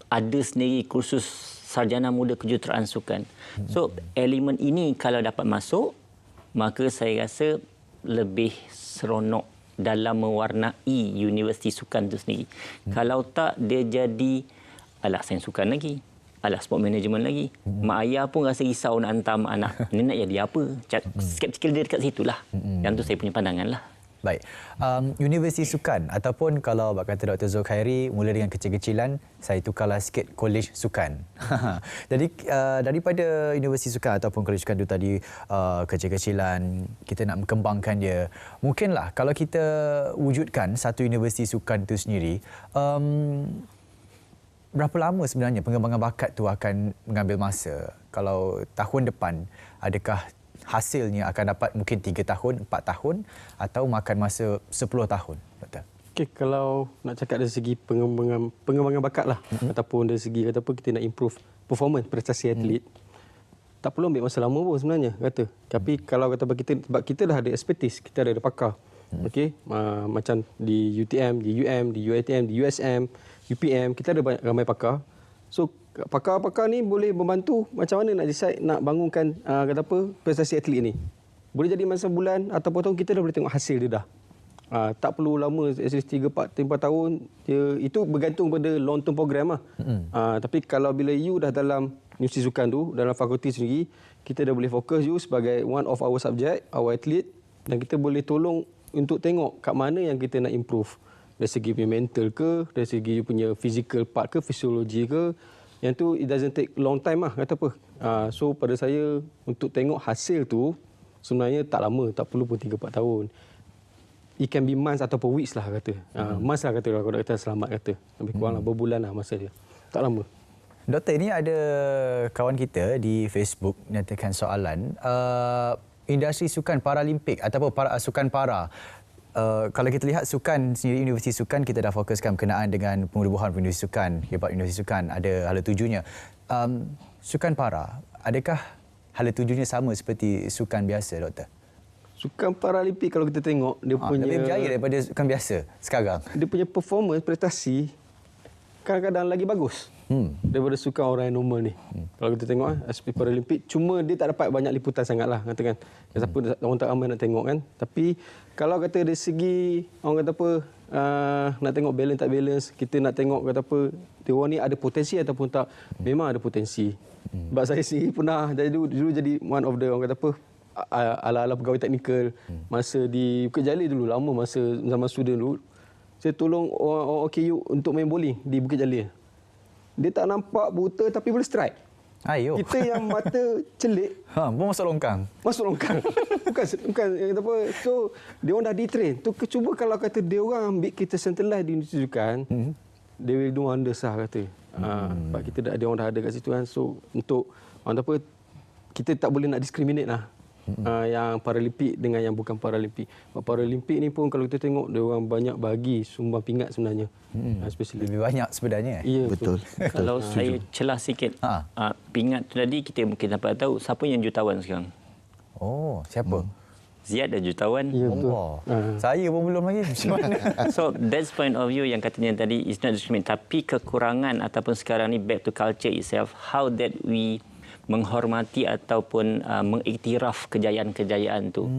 ada sendiri kursus sarjana muda kejuruteraan sukan? So, elemen ini kalau dapat masuk, maka saya rasa lebih seronok dalam mewarnai universiti sukan itu sendiri. Kalau tak, dia jadi sains sukan lagi, sport management lagi. Mak ayah pun rasa risau nak hantar mak anak. Ni nak jadi apa? Skeptikal dia dekat situlah. Yang tu saya punya pandangan lah. Baik. Universiti sukan ataupun kalau kata Dr. Zulkhairi mula dengan kecil-kecilan, saya tukarlah sikit kolej sukan. Jadi daripada universiti sukan ataupun kolej sukan itu tadi kecil-kecilan, kita nak mengembangkan dia. Mungkinlah kalau kita wujudkan satu universiti sukan itu sendiri, berapa lama sebenarnya pengembangan bakat tu akan mengambil masa? Kalau tahun depan, adakah hasilnya akan dapat mungkin 3 tahun, 4 tahun atau makan masa 10 tahun, Doktor? Okey, kalau nak cakap dari segi pengembangan bakat lah, ataupun dari segi kita nak improve performance prestasi atlet, tak perlu ambil masa lama pun sebenarnya kata. Tapi kalau kata sebab kita dah ada expertise, kita ada pakar. Okey, macam di UTM, di UM, di UiTM, di USM, UPM, kita ada banyak ramai pakar. So pakar-pakar ni boleh membantu macam mana nak decide nak bangunkan prestasi atlet ni. Boleh jadi masa bulan ataupun tahun, kita dah boleh tengok hasil dia dah. Tak perlu lama, at least 3-4 tahun. Itu bergantung pada long term program lah. Tapi kalau bila you dah dalam universiti sukan tu, dalam fakulti sendiri, kita dah boleh fokus you sebagai one of our subject, our athlete, dan kita boleh tolong untuk tengok kat mana yang kita nak improve. Dari segi mental ke, dari segi punya physical part ke, fisiologi ke. Yang tu it doesn't take long time lah, kata apa. So pada saya untuk tengok hasil tu sebenarnya tak lama, tak perlu pun 3-4 tahun. It can be months ataupun weeks lah kata. Months lah kata kalau doktor selamat kata. Lebih kurang lah berbulan lah masa dia. Tak lama. Doktor, ini ada kawan kita di Facebook nyatakan soalan, industri sukan Paralimpik ataupun sukan para. Kalau kita lihat sukan sendiri, universiti sukan, kita dah fokuskan berkenaan dengan pengelubuhan universiti sukan, hebat universiti sukan, ada hala tujunya. Sukan para, adakah hala tujunya sama seperti sukan biasa, Doktor? Sukan Paralimpik kalau kita tengok, dia punya lebih berjaya daripada sukan biasa sekarang. Dia punya performance, prestasi kadang-kadang lagi bagus daripada sukan orang yang normal ni. Kalau kita tengok SP Paralimpik, cuma dia tak dapat banyak liputan sangatlah, katakan. Siapa orang tak ramai nak tengok kan. Tapi kalau kata dari segi orang kata nak tengok balance tak balance, kita nak tengok kata dia orang ni ada potensi ataupun tak, memang ada potensi. Sebab saya sendiri pernah dulu jadi one of the orang kata ala-ala pegawai teknikal masa di Bukit Jalil dulu, lama masa zaman student dulu. Saya tolong orang OKU untuk main bowling di Bukit Jalil. Dia tak nampak, buta tapi boleh strike. Ayo. Kita yang mata celik. Pun masuk longkang. Masuk longkang. bukan apa. So, dia orang dah di-train. Tu cuba kalau kata dia orang ambil kita centralize di universiti sukan, they will do wonders lah kata. Sebab kita dia orang dah ada kat situ kan. So, untuk kita tak boleh nak discriminate lah. Yang Paralimpik dengan yang bukan Paralimpik. Paralimpik ni pun kalau kita tengok, dia orang banyak bagi sumbang pingat sebenarnya. Lebih banyak sebenarnya. Ya, betul. Kalau saya celah sikit, pingat tu tadi kita mungkin dapat tahu siapa yang jutawan sekarang. Oh, siapa? Ziyad dah jutawan. Ya, betul. Saya pun belum lagi. Macam mana? So, that's point of view yang katanya tadi is not discriminate. Tapi kekurangan ataupun sekarang ni back to culture itself, how that we menghormati ataupun mengiktiraf kejayaan-kejayaan tu.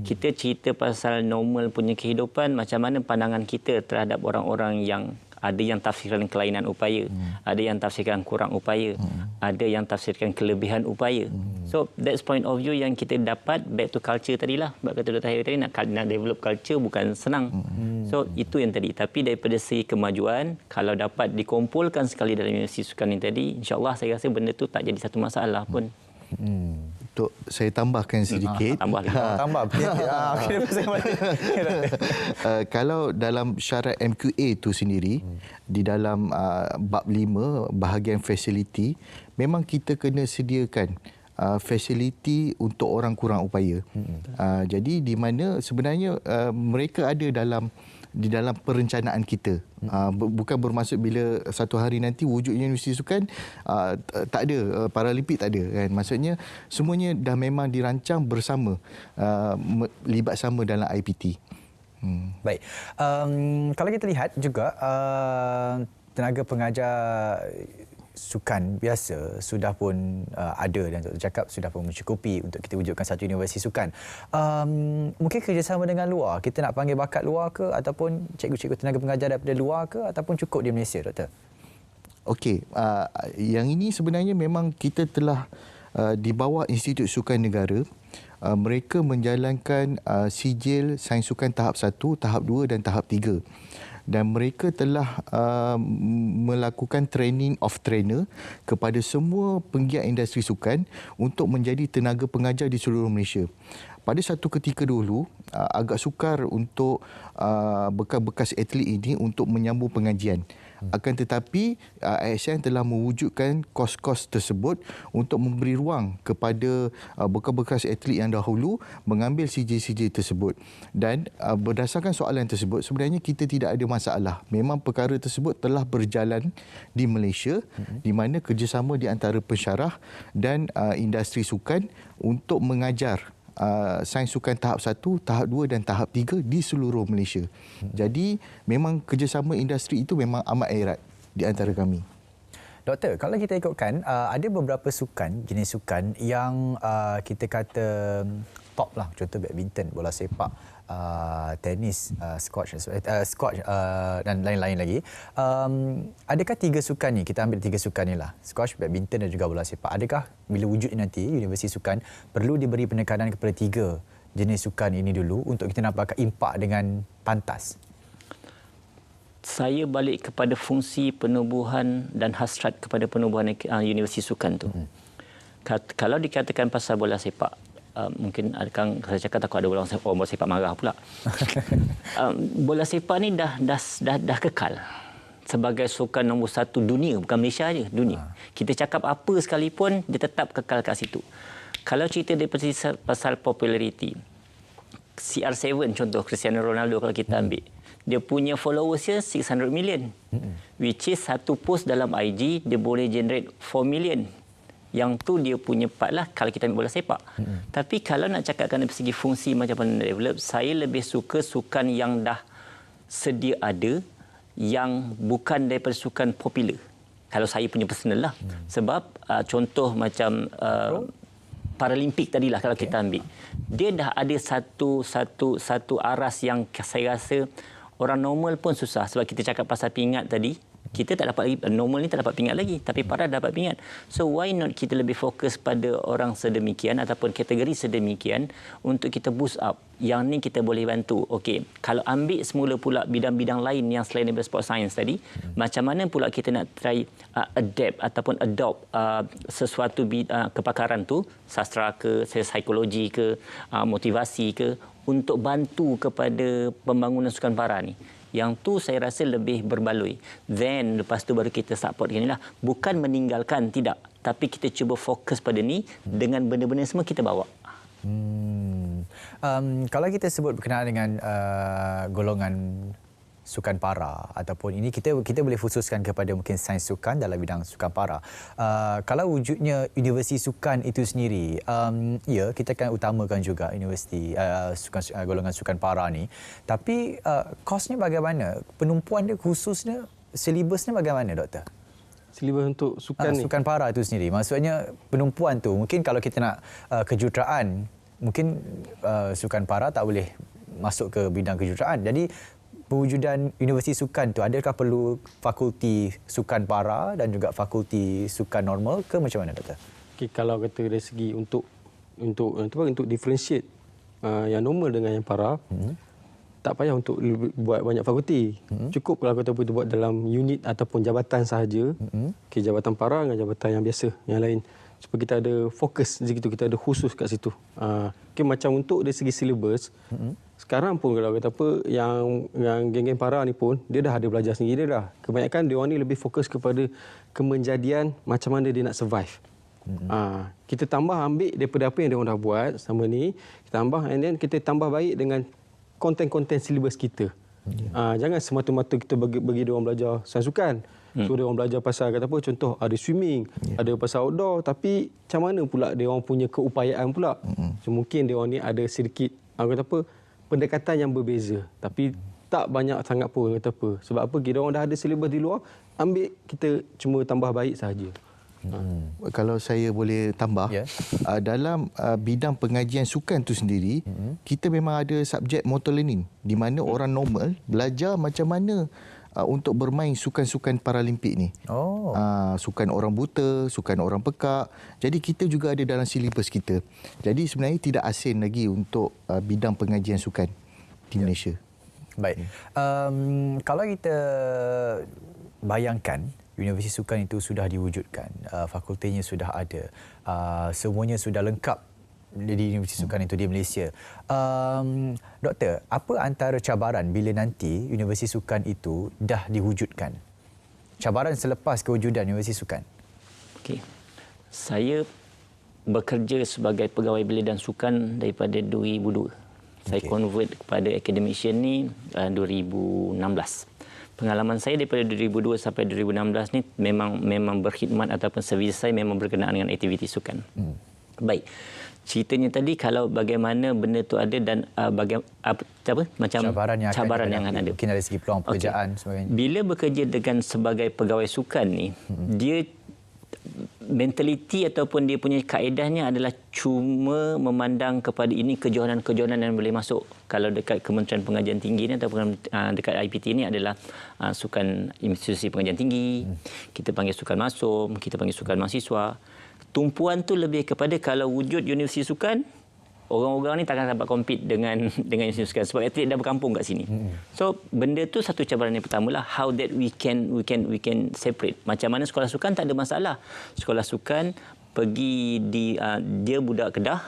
Kita cerita pasal normal punya kehidupan, macam mana pandangan kita terhadap orang-orang yang ada yang tafsirkan kelainan upaya, ada yang tafsirkan kurang upaya, ada yang tafsirkan kelebihan upaya. So that's point of view yang kita dapat back to culture tadilah. Sebab kata Dr. Hairi tadi nak develop culture bukan senang. So itu yang tadi. Tapi daripada segi kemajuan, kalau dapat dikumpulkan sekali dalam universiti sukan ini tadi, insya-Allah saya rasa benda tu tak jadi satu masalah pun. Untuk saya tambahkan sedikit. Tambah. Kalau dalam syarat MQA itu sendiri, di dalam bab 5, bahagian fasiliti, memang kita kena sediakan fasiliti untuk orang kurang upaya. Jadi di mana sebenarnya mereka ada di dalam perencanaan kita. Bukan bermaksud bila satu hari nanti wujudnya Universiti Sukan tak ada, Paralimpik tak ada kan. Maksudnya semuanya dah memang dirancang bersama, libat sama dalam IPT. Baik. Kalau kita lihat juga tenaga pengajar sukan biasa sudah pun ada dan Dr. cakap sudah pun mencukupi untuk kita wujudkan satu universiti sukan. Mungkin kerjasama dengan luar, kita nak panggil bakat luar ke ataupun cikgu-cikgu tenaga pengajar daripada luar ke ataupun cukup di Malaysia, Doktor? Okey, yang ini sebenarnya memang kita telah di bawah Institut Sukan Negara. Mereka menjalankan sijil sains sukan tahap 1, tahap 2 dan tahap 3. Dan mereka telah melakukan training of trainer kepada semua penggiat industri sukan untuk menjadi tenaga pengajar di seluruh Malaysia. Pada satu ketika dulu, agak sukar untuk bekas-bekas atlet ini untuk menyambung pengajian. Akan tetapi ASN telah mewujudkan kos-kos tersebut untuk memberi ruang kepada bekas-bekas atlet yang dahulu mengambil sijil-sijil tersebut. Dan berdasarkan soalan tersebut, sebenarnya kita tidak ada masalah. Memang perkara tersebut telah berjalan di Malaysia, di mana kerjasama di antara pensyarah dan industri sukan untuk mengajar sains sukan tahap 1, tahap 2 dan tahap 3 di seluruh Malaysia. Jadi memang kerjasama industri itu memang amat erat di antara kami. Doktor, kalau kita ikutkan, ada beberapa sukan, jenis sukan yang kita kata top lah. Contoh badminton, bola sepak, tenis, squash dan lain-lain lagi. Adakah 3 sukan ni, kita ambil 3 sukan ni lah, squash, badminton dan juga bola sepak. Adakah bila wujud nanti universiti sukan perlu diberi penekanan kepada 3 jenis sukan ini dulu untuk kita dapatkan impak dengan pantas? Saya balik kepada fungsi penubuhan dan hasrat kepada penubuhan universiti sukan tu. Kalau dikatakan pasal bola sepak, mungkin akan saya cakap takut ada bola sepak marah pula. Bola sepak ni dah kekal sebagai sukan nombor 1 dunia, bukan Malaysia aja, dunia. Kita cakap apa sekalipun dia tetap kekal kat situ. Kalau cerita daripada pasal populariti, CR7 contoh Cristiano Ronaldo kalau kita ambil, dia punya followers dia 600 million. Which is satu post dalam IG dia boleh generate 4 million. Yang tu dia punya part lah kalau kita ambil bola sepak. Tapi kalau nak cakapkan dari segi fungsi macam mana develop, saya lebih suka sukan yang dah sedia ada, yang bukan daripada sukan popular. Kalau saya punya personal lah. Sebab contoh macam Paralimpik tadilah kalau kita ambil. Dia dah ada satu aras yang saya rasa orang normal pun susah. Sebab kita cakap pasal pingat tadi, kita tak dapat lagi, normal ni tak dapat pingat lagi, tapi para dapat pingat. So why not kita lebih fokus pada orang sedemikian ataupun kategori sedemikian untuk kita boost up. Yang ni kita boleh bantu. Okey, kalau ambil semula pula bidang-bidang lain yang selain daripada sport science tadi, macam mana pula kita nak try adapt ataupun adopt sesuatu kepakaran tu, sastra ke, psikologi ke, motivasi ke, untuk bantu kepada pembangunan sukan para ni. Yang tu saya rasa lebih berbaloi. Then lepas tu baru kita support inilah. Bukan meninggalkan, tidak. Tapi kita cuba fokus pada ni dengan benda-benda semua kita bawa. Kalau kita sebut berkenaan dengan golongan sukan para ataupun ini kita boleh khususkan kepada mungkin sains sukan dalam bidang sukan para. Kalau wujudnya universiti sukan itu sendiri, ya kita akan utamakan juga universiti golongan sukan para ni. Tapi kosnya bagaimana? Penumpuan dia khususnya, silibusnya bagaimana, Doktor? Silibus untuk sukan ni? Sukan para itu sendiri. Maksudnya penumpuan tu mungkin kalau kita nak kejuruteraan, mungkin sukan para tak boleh masuk ke bidang kejuruteraan. Jadi pewujudan universiti sukan tu, adakah perlu fakulti sukan para dan juga fakulti sukan normal ke macam mana, Doktor? Okay, kalau kata dari segi untuk differentiate yang normal dengan yang para, tak payah untuk buat banyak fakulti. Cukup kalau kita buat dalam unit ataupun jabatan sahaja. Okay, jabatan para dengan jabatan yang biasa, yang lain. Supaya kita ada fokus di situ, kita ada khusus kat situ. Okay, macam untuk dari segi silibus, sekarang pun kalau kata apa, yang geng-geng para ni pun, dia dah ada belajar sendiri dia dah. Kebanyakan dia orang ni lebih fokus kepada kemenjadian macam mana dia nak survive. Kita tambah ambil daripada apa yang dia orang dah buat sama ni, kita tambah and then kita tambah baik dengan konten-konten silibus kita. Jangan semata-mata kita bagi dia orang belajar sains sukan. So dia orang belajar pasal kata apa, contoh ada swimming, ada pasal outdoor, tapi macam mana pula dia orang punya keupayaan pula. So mungkin dia orang ni ada sedikit kata apa, pendekatan yang berbeza, tapi tak banyak sangat pun kata apa. Sebab apa, kita orang dah ada silibus di luar, ambil kita cuma tambah baik sahaja. Kalau saya boleh tambah, dalam bidang pengajian sukan tu sendiri, kita memang ada subjek motor learning di mana orang normal belajar macam mana untuk bermain sukan-sukan Paralimpik ni. Sukan orang buta, sukan orang pekak. Jadi kita juga ada dalam silibus kita. Jadi sebenarnya tidak asing lagi untuk bidang pengajian sukan di Malaysia. Baik. Kalau kita bayangkan Universiti Sukan itu sudah diwujudkan, fakultinya sudah ada, semuanya sudah lengkap di Universiti Sukan itu di Malaysia. Doktor, apa antara cabaran bila nanti Universiti Sukan itu dah diwujudkan? Cabaran selepas kewujudan Universiti Sukan. Okey. Saya bekerja sebagai pegawai Bilik dan Sukan daripada 2002. Saya convert kepada academician ni 2016. Pengalaman saya daripada 2002 sampai 2016 ni memang berkhidmat ataupun servis saya memang berkenaan dengan aktiviti sukan. Baik. Ceritanya tadi kalau bagaimana benda tu ada dan macam cabaran yang akan ada. Mungkin dari segi peluang pekerjaan sebagainya. Bila bekerja dengan sebagai pegawai sukan ni, dia mentaliti ataupun dia punya kaedahnya adalah cuma memandang kepada ini kejohanan-kejohanan yang boleh masuk. Kalau dekat Kementerian Pengajian Tinggi ni ataupun dekat IPT ni adalah sukan institusi pengajian tinggi, kita panggil sukan masum, kita panggil sukan mahasiswa. Tumpuan tu lebih kepada kalau wujud universiti sukan, orang-orang ni takkan dapat compete dengan universiti sukan sebab atlet dah berkampung kat sini. So benda tu satu cabaran yang pertama lah, how that we can separate. Macam mana sekolah sukan tak ada masalah. Sekolah sukan pergi dia budak Kedah,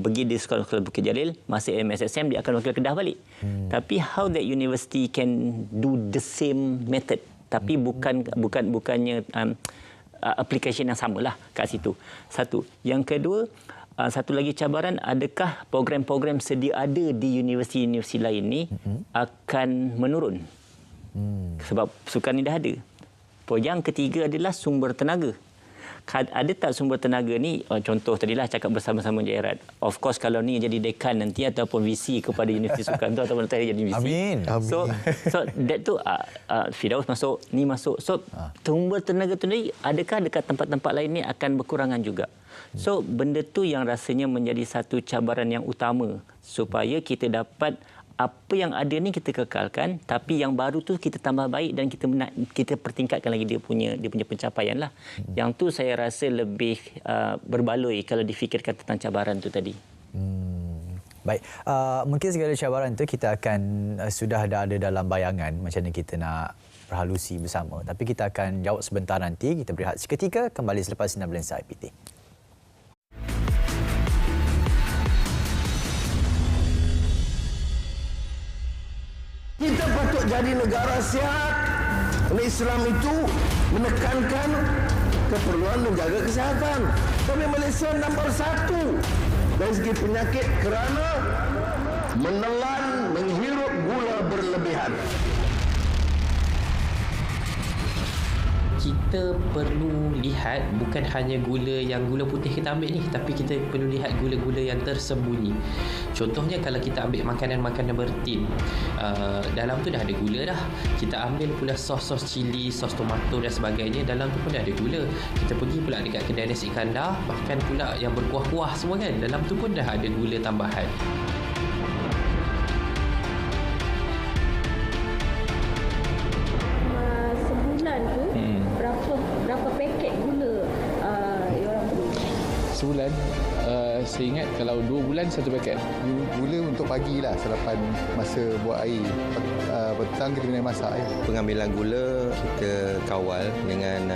pergi di sekolah Bukit Jalil, masuk MSSM, dia akan wakil Kedah balik. Tapi how that university can do the same method, tapi bukannya application yang samalah kat situ. Satu. Yang kedua, satu lagi cabaran, adakah program-program sedia ada di universiti-universiti lain ni akan menurun? Sebab sukan ni dah ada. Yang ketiga adalah sumber tenaga. Ada tak sumber tenaga ni, contoh tadilah cakap bersama-sama Encik Erat. Of course kalau ni jadi dekan nanti ataupun VC kepada universiti sukan tu ataupun nanti jadi VC. Amin. So that tu Firdaus masuk, ni masuk. So sumber tenaga tu ni adakah dekat tempat-tempat lain ni akan berkurangan juga. So benda tu yang rasanya menjadi satu cabaran yang utama supaya kita dapat apa yang ada ni kita kekalkan, tapi yang baru tu kita tambah baik dan kita pertingkatkan lagi dia punya pencapaian lah. Yang tu saya rasa lebih berbaloi kalau difikirkan tentang cabaran tu tadi. Baik, mungkin segala cabaran tu kita akan sudah ada dalam bayangan macam mana kita nak berhalusi bersama. Tapi kita akan jawab sebentar nanti. Kita berehat seketika, kembali selepas Sinar Lensa IPT. Kita patut jadi negara sihat. Islam itu menekankan keperluan menjaga kesihatan. Tapi Malaysia nombor 1 dari segi penyakit kerana menelan, menghirup gula berlebihan. Kita perlu lihat bukan hanya gula putih kita ambil ni, tapi kita perlu lihat gula-gula yang tersembunyi. Contohnya kalau kita ambil makanan-makanan bertin, dalam tu dah ada gula dah. Kita ambil pula sos cili, sos tomato dan sebagainya, dalam tu pun dah ada gula. Kita pergi pula dekat kedai nasi kandar, bahkan pula yang berkuah-kuah semua kan, dalam tu pun dah ada gula tambahan. Berapa paket gula orang beli? Sebulan, saya ingat kalau 2 bulan 1 paket. Gula untuk pagi lah selepas masa buat air. Petang kita kena masak air. Pengambilan gula kita kawal dengan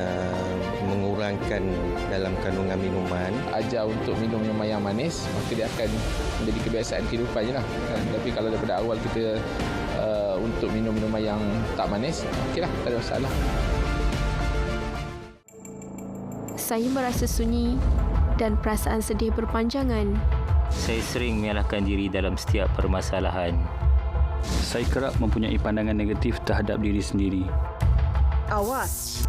mengurangkan dalam kandungan minuman. Ajar untuk minum minuman yang manis, maka dia akan menjadi kebiasaan kehidupan je lah. Tapi kalau daripada awal kita untuk minum minuman yang tak manis, okeylah, tak ada masalah. Saya merasa sunyi dan perasaan sedih berpanjangan. Saya sering menyalahkan diri dalam setiap permasalahan. Saya kerap mempunyai pandangan negatif terhadap diri sendiri. Awas!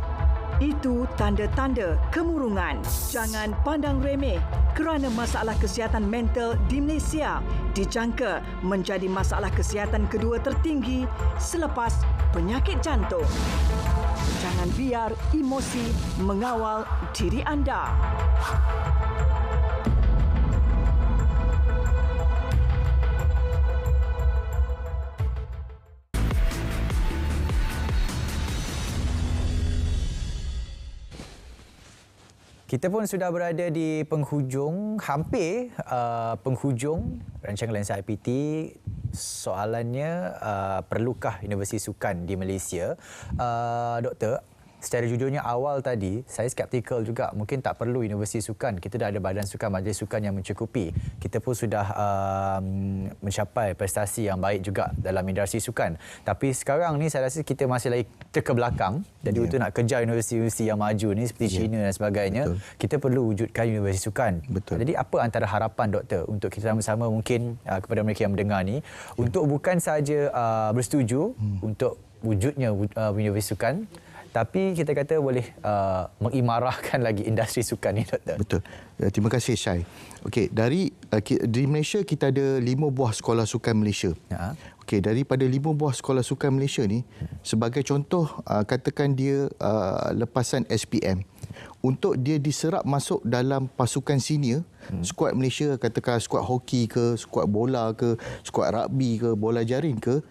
Itu tanda-tanda kemurungan. Jangan pandang remeh kerana masalah kesihatan mental di Malaysia dijangka menjadi masalah kesihatan kedua tertinggi selepas penyakit jantung. Jangan biar emosi mengawal diri anda. Kita pun sudah berada di penghujung, hampir penghujung rancangan Lensa IPT. Soalannya, perlukah Universiti Sukan di Malaysia? Doktor, secara jujurnya awal tadi, saya skeptikal juga. Mungkin tak perlu Universiti Sukan. Kita dah ada Badan Sukan, Majlis Sukan yang mencukupi. Kita pun sudah mencapai prestasi yang baik juga dalam industri sukan. Tapi sekarang ni saya rasa kita masih lagi terkebelakang. Jadi untuk nak kejar universiti-universiti yang maju ni seperti China dan sebagainya, kita perlu wujudkan Universiti Sukan. Jadi apa antara harapan doktor untuk kita sama-sama mungkin kepada mereka yang mendengar ni, untuk bukan sahaja bersetuju untuk wujudnya Universiti Sukan, tapi kita kata boleh mengimarahkan lagi industri sukan ni, doktor. Betul. Terima kasih, Syai. Okey, di Malaysia kita ada 5 buah sekolah sukan Malaysia. Okey, daripada 5 buah sekolah sukan Malaysia ni, sebagai contoh, katakan dia lepasan SPM. Untuk dia diserap masuk dalam pasukan senior, skuad Malaysia, katakan skuad hoki ke, skuad bola ke, skuad rugby ke, bola jaring ke,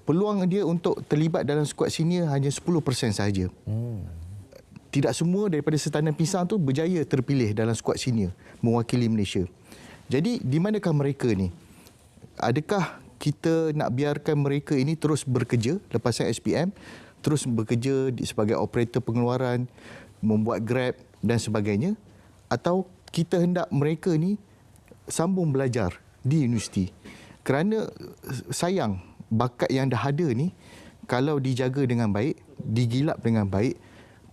peluang dia untuk terlibat dalam skuad senior hanya 10% sahaja. Tidak semua daripada setandan pisang tu berjaya terpilih dalam skuad senior mewakili Malaysia. Jadi di manakah mereka ni? Adakah kita nak biarkan mereka ini terus bekerja lepasan SPM, terus bekerja sebagai operator pengeluaran, membuat Grab dan sebagainya, atau kita hendak mereka ni sambung belajar di universiti? Kerana sayang, bakat yang dah ada ni, kalau dijaga dengan baik, digilap dengan baik,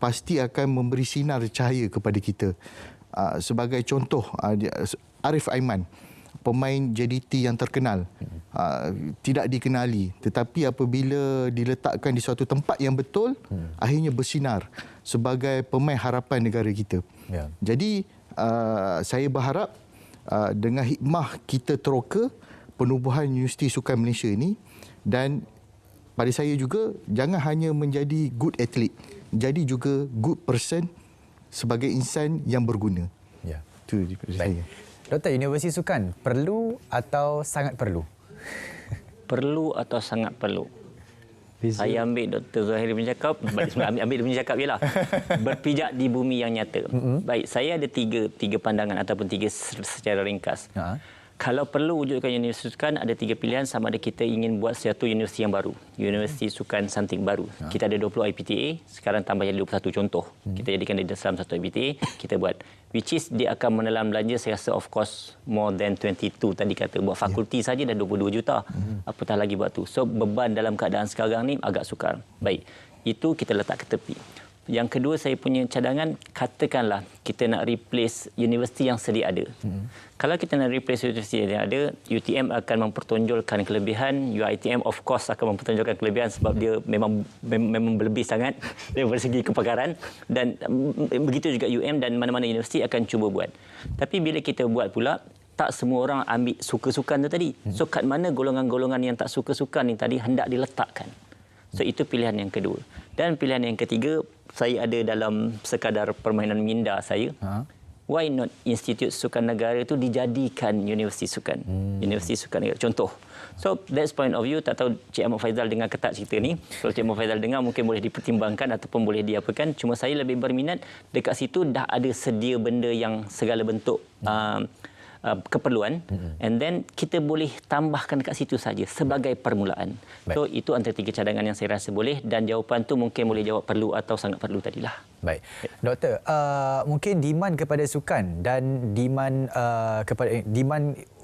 pasti akan memberi sinar cahaya kepada kita. Sebagai contoh, Arif Aiman, pemain JDT yang terkenal, tidak dikenali, tetapi apabila diletakkan di suatu tempat yang betul, akhirnya bersinar sebagai pemain harapan negara kita. Jadi saya berharap dengan hikmah kita teroka penubuhan Universiti Sukan Malaysia ini, dan pada saya juga jangan hanya menjadi good athlete, jadi juga good person sebagai insan yang berguna. Itu daripada saya. Doktor, Universiti Sukan perlu atau sangat perlu? Perlu atau sangat perlu? Saya ambil Dr. Zahiri punya cakap, ambil dia punya cakap je lah. Berpijak di bumi yang nyata. Baik, saya ada tiga pandangan ataupun tiga secara ringkas. Kalau perlu wujudkan Universiti Sukan, ada 3 pilihan. Sama ada kita ingin buat satu universiti yang baru, Universiti Sukan Something baru. Kita ada 20 IPTA, sekarang tambah jadi 21 contoh. Kita jadikan dia dalam satu IPTA, kita buat. Which is dia akan menelan belanja, saya rasa of course more than 22 tadi kata. Buat fakulti saja dah 22 juta. Apatah lagi buat tu. So beban dalam keadaan sekarang ni agak sukar. Baik, itu kita letak ke tepi. Yang kedua, saya punya cadangan, katakanlah kita nak replace universiti yang sedia ada. Kalau kita nak replace universiti yang ada, UTM akan mempertonjolkan kelebihan, UiTM of course akan mempertonjolkan kelebihan sebab dia memang berlebih sangat dari segi kepakaran, dan begitu juga UM dan mana-mana universiti akan cuba buat. Tapi bila kita buat pula, tak semua orang ambil suka sukan tu tadi. So kat mana golongan-golongan yang tak suka sukan ni tadi hendak diletakkan. So itu pilihan yang kedua. Dan pilihan yang ketiga, saya ada dalam sekadar permainan minda saya. Why not Institut Sukan Negara itu dijadikan Universiti Sukan? Universiti Sukan Negara. Contoh. So that's point of view. Tak tahu Cik Ahmad Faizal dengar ke tak cerita ni. Kalau Cik Ahmad Faizal dengar, mungkin boleh dipertimbangkan ataupun boleh diapakan. Cuma saya lebih berminat dekat situ dah ada sedia benda yang segala bentuk keperluan, and then kita boleh tambahkan kat situ saja sebagai permulaan. Baik. So itu antara 3 cadangan yang saya rasa boleh, dan jawapan tu mungkin boleh jawab perlu atau sangat perlu tadilah. Baik. Doktor, mungkin demand kepada sukan dan demand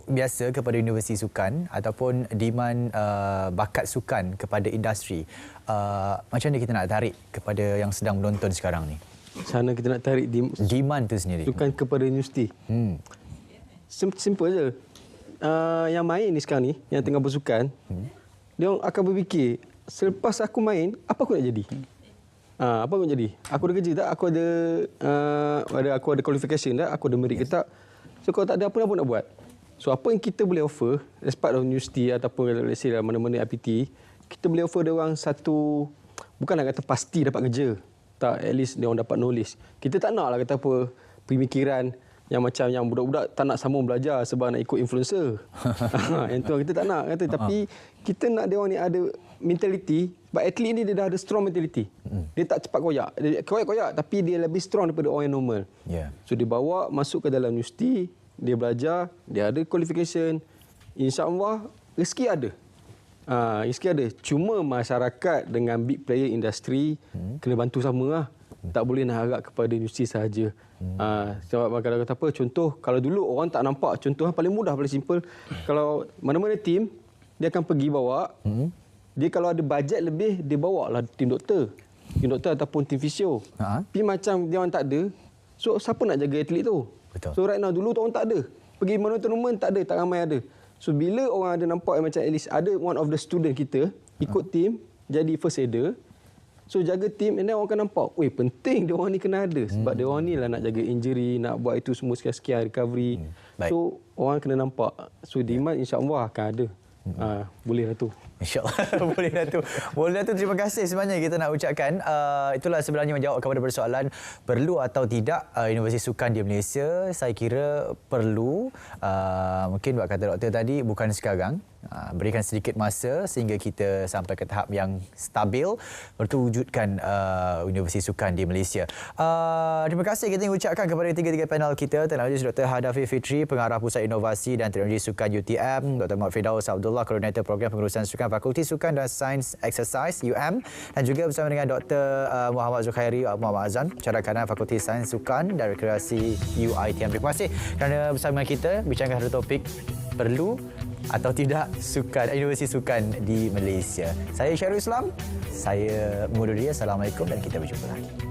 biasa kepada Universiti Sukan ataupun demand bakat sukan kepada industri, macam mana kita nak tarik kepada yang sedang menonton sekarang ni? Sana kita nak tarik demand tu sendiri. Sukan kepada universiti. Simple je. Yang main ni sekarang ni, yang tengah bersukan, dia akan berfikir, selepas aku main, apa aku nak jadi? Apa aku nak jadi? Aku ada kerja tak? Aku ada qualification tak? Aku ada merit ke tak? So kalau tak ada, apa nak buat? So apa yang kita boleh offer, as part of universiti ataupun let's say mana-mana IPT, kita boleh offer dia orang satu, bukan nak kata pasti dapat kerja. Tak, at least dia orang dapat knowledge. Kita tak nak lah kata apa, pemikiran yang macam yang budak-budak tak nak sambung belajar sebab nak ikut influencer. Yang tu kita tak nak kata. Tapi kita nak dia orang ni ada mentality. But atlet ni dia dah ada strong mentality. Dia tak cepat koyak. Dia koyak-koyak tapi dia lebih strong daripada orang yang normal. So dia bawa masuk ke dalam universiti, dia belajar, dia ada qualification. InsyaAllah rezeki ada. Rezeki ada. Cuma masyarakat dengan big player industri kena bantu sama lah. Tak boleh nak harap kepada universiti sahaja. Sebab kadang-kadang kata apa, contoh kalau dulu orang tak nampak, contoh paling mudah, paling simple, kalau mana-mana tim, dia akan pergi bawa, dia kalau ada bajet lebih, dia bawa lah tim doktor ataupun tim fisio. Tapi macam dia orang tak ada, so siapa nak jaga atlet tu? Betul. So right now, dulu tu orang tak ada. Pergi mana tournament tak ada, tak ramai ada. So bila orang ada nampak macam at least ada one of the student kita ikut tim, jadi first aider, so jaga tim, and then orang akan nampak, penting dia orang ni kena ada. Sebab dia orang ni lah nak jaga injury, nak buat itu semua sekian-sekian recovery. So orang kena nampak. So demand insya-Allah akan ada. Boleh lah tu. InsyaAllah. Boleh lah tu. Terima kasih sebenarnya kita nak ucapkan. Itulah sebenarnya menjawab kepada persoalan perlu atau tidak Universiti Sukan di Malaysia. Saya kira perlu. Mungkin buat kata doktor tadi, bukan sekarang. Berikan sedikit masa sehingga kita sampai ke tahap yang stabil untuk wujudkan Universiti Sukan di Malaysia. Terima kasih kita ucapkan kepada tiga-tiga panel kita. Teknologis Dr. Hadafi Fitri, Pengarah Pusat Inovasi dan Teknologi Sukan UTM, Dr. Muhammad Firdaus Abdullah, Koordinator Program Pengurusan Sukan Fakulti Sukan dan Sains Exercise UM, dan juga bersama dengan Dr. Muhammad Zukhairi Muhammad Azan, Pensyarah Kanan Fakulti Sains Sukan dan Rekreasi UiTM. Terima kasih kerana bersama kita bincangkan satu topik perlu atau tidak Universiti Sukan di Malaysia. Saya Syarul Islam, saya mengundur diri. Assalamualaikum dan kita berjumpa lagi.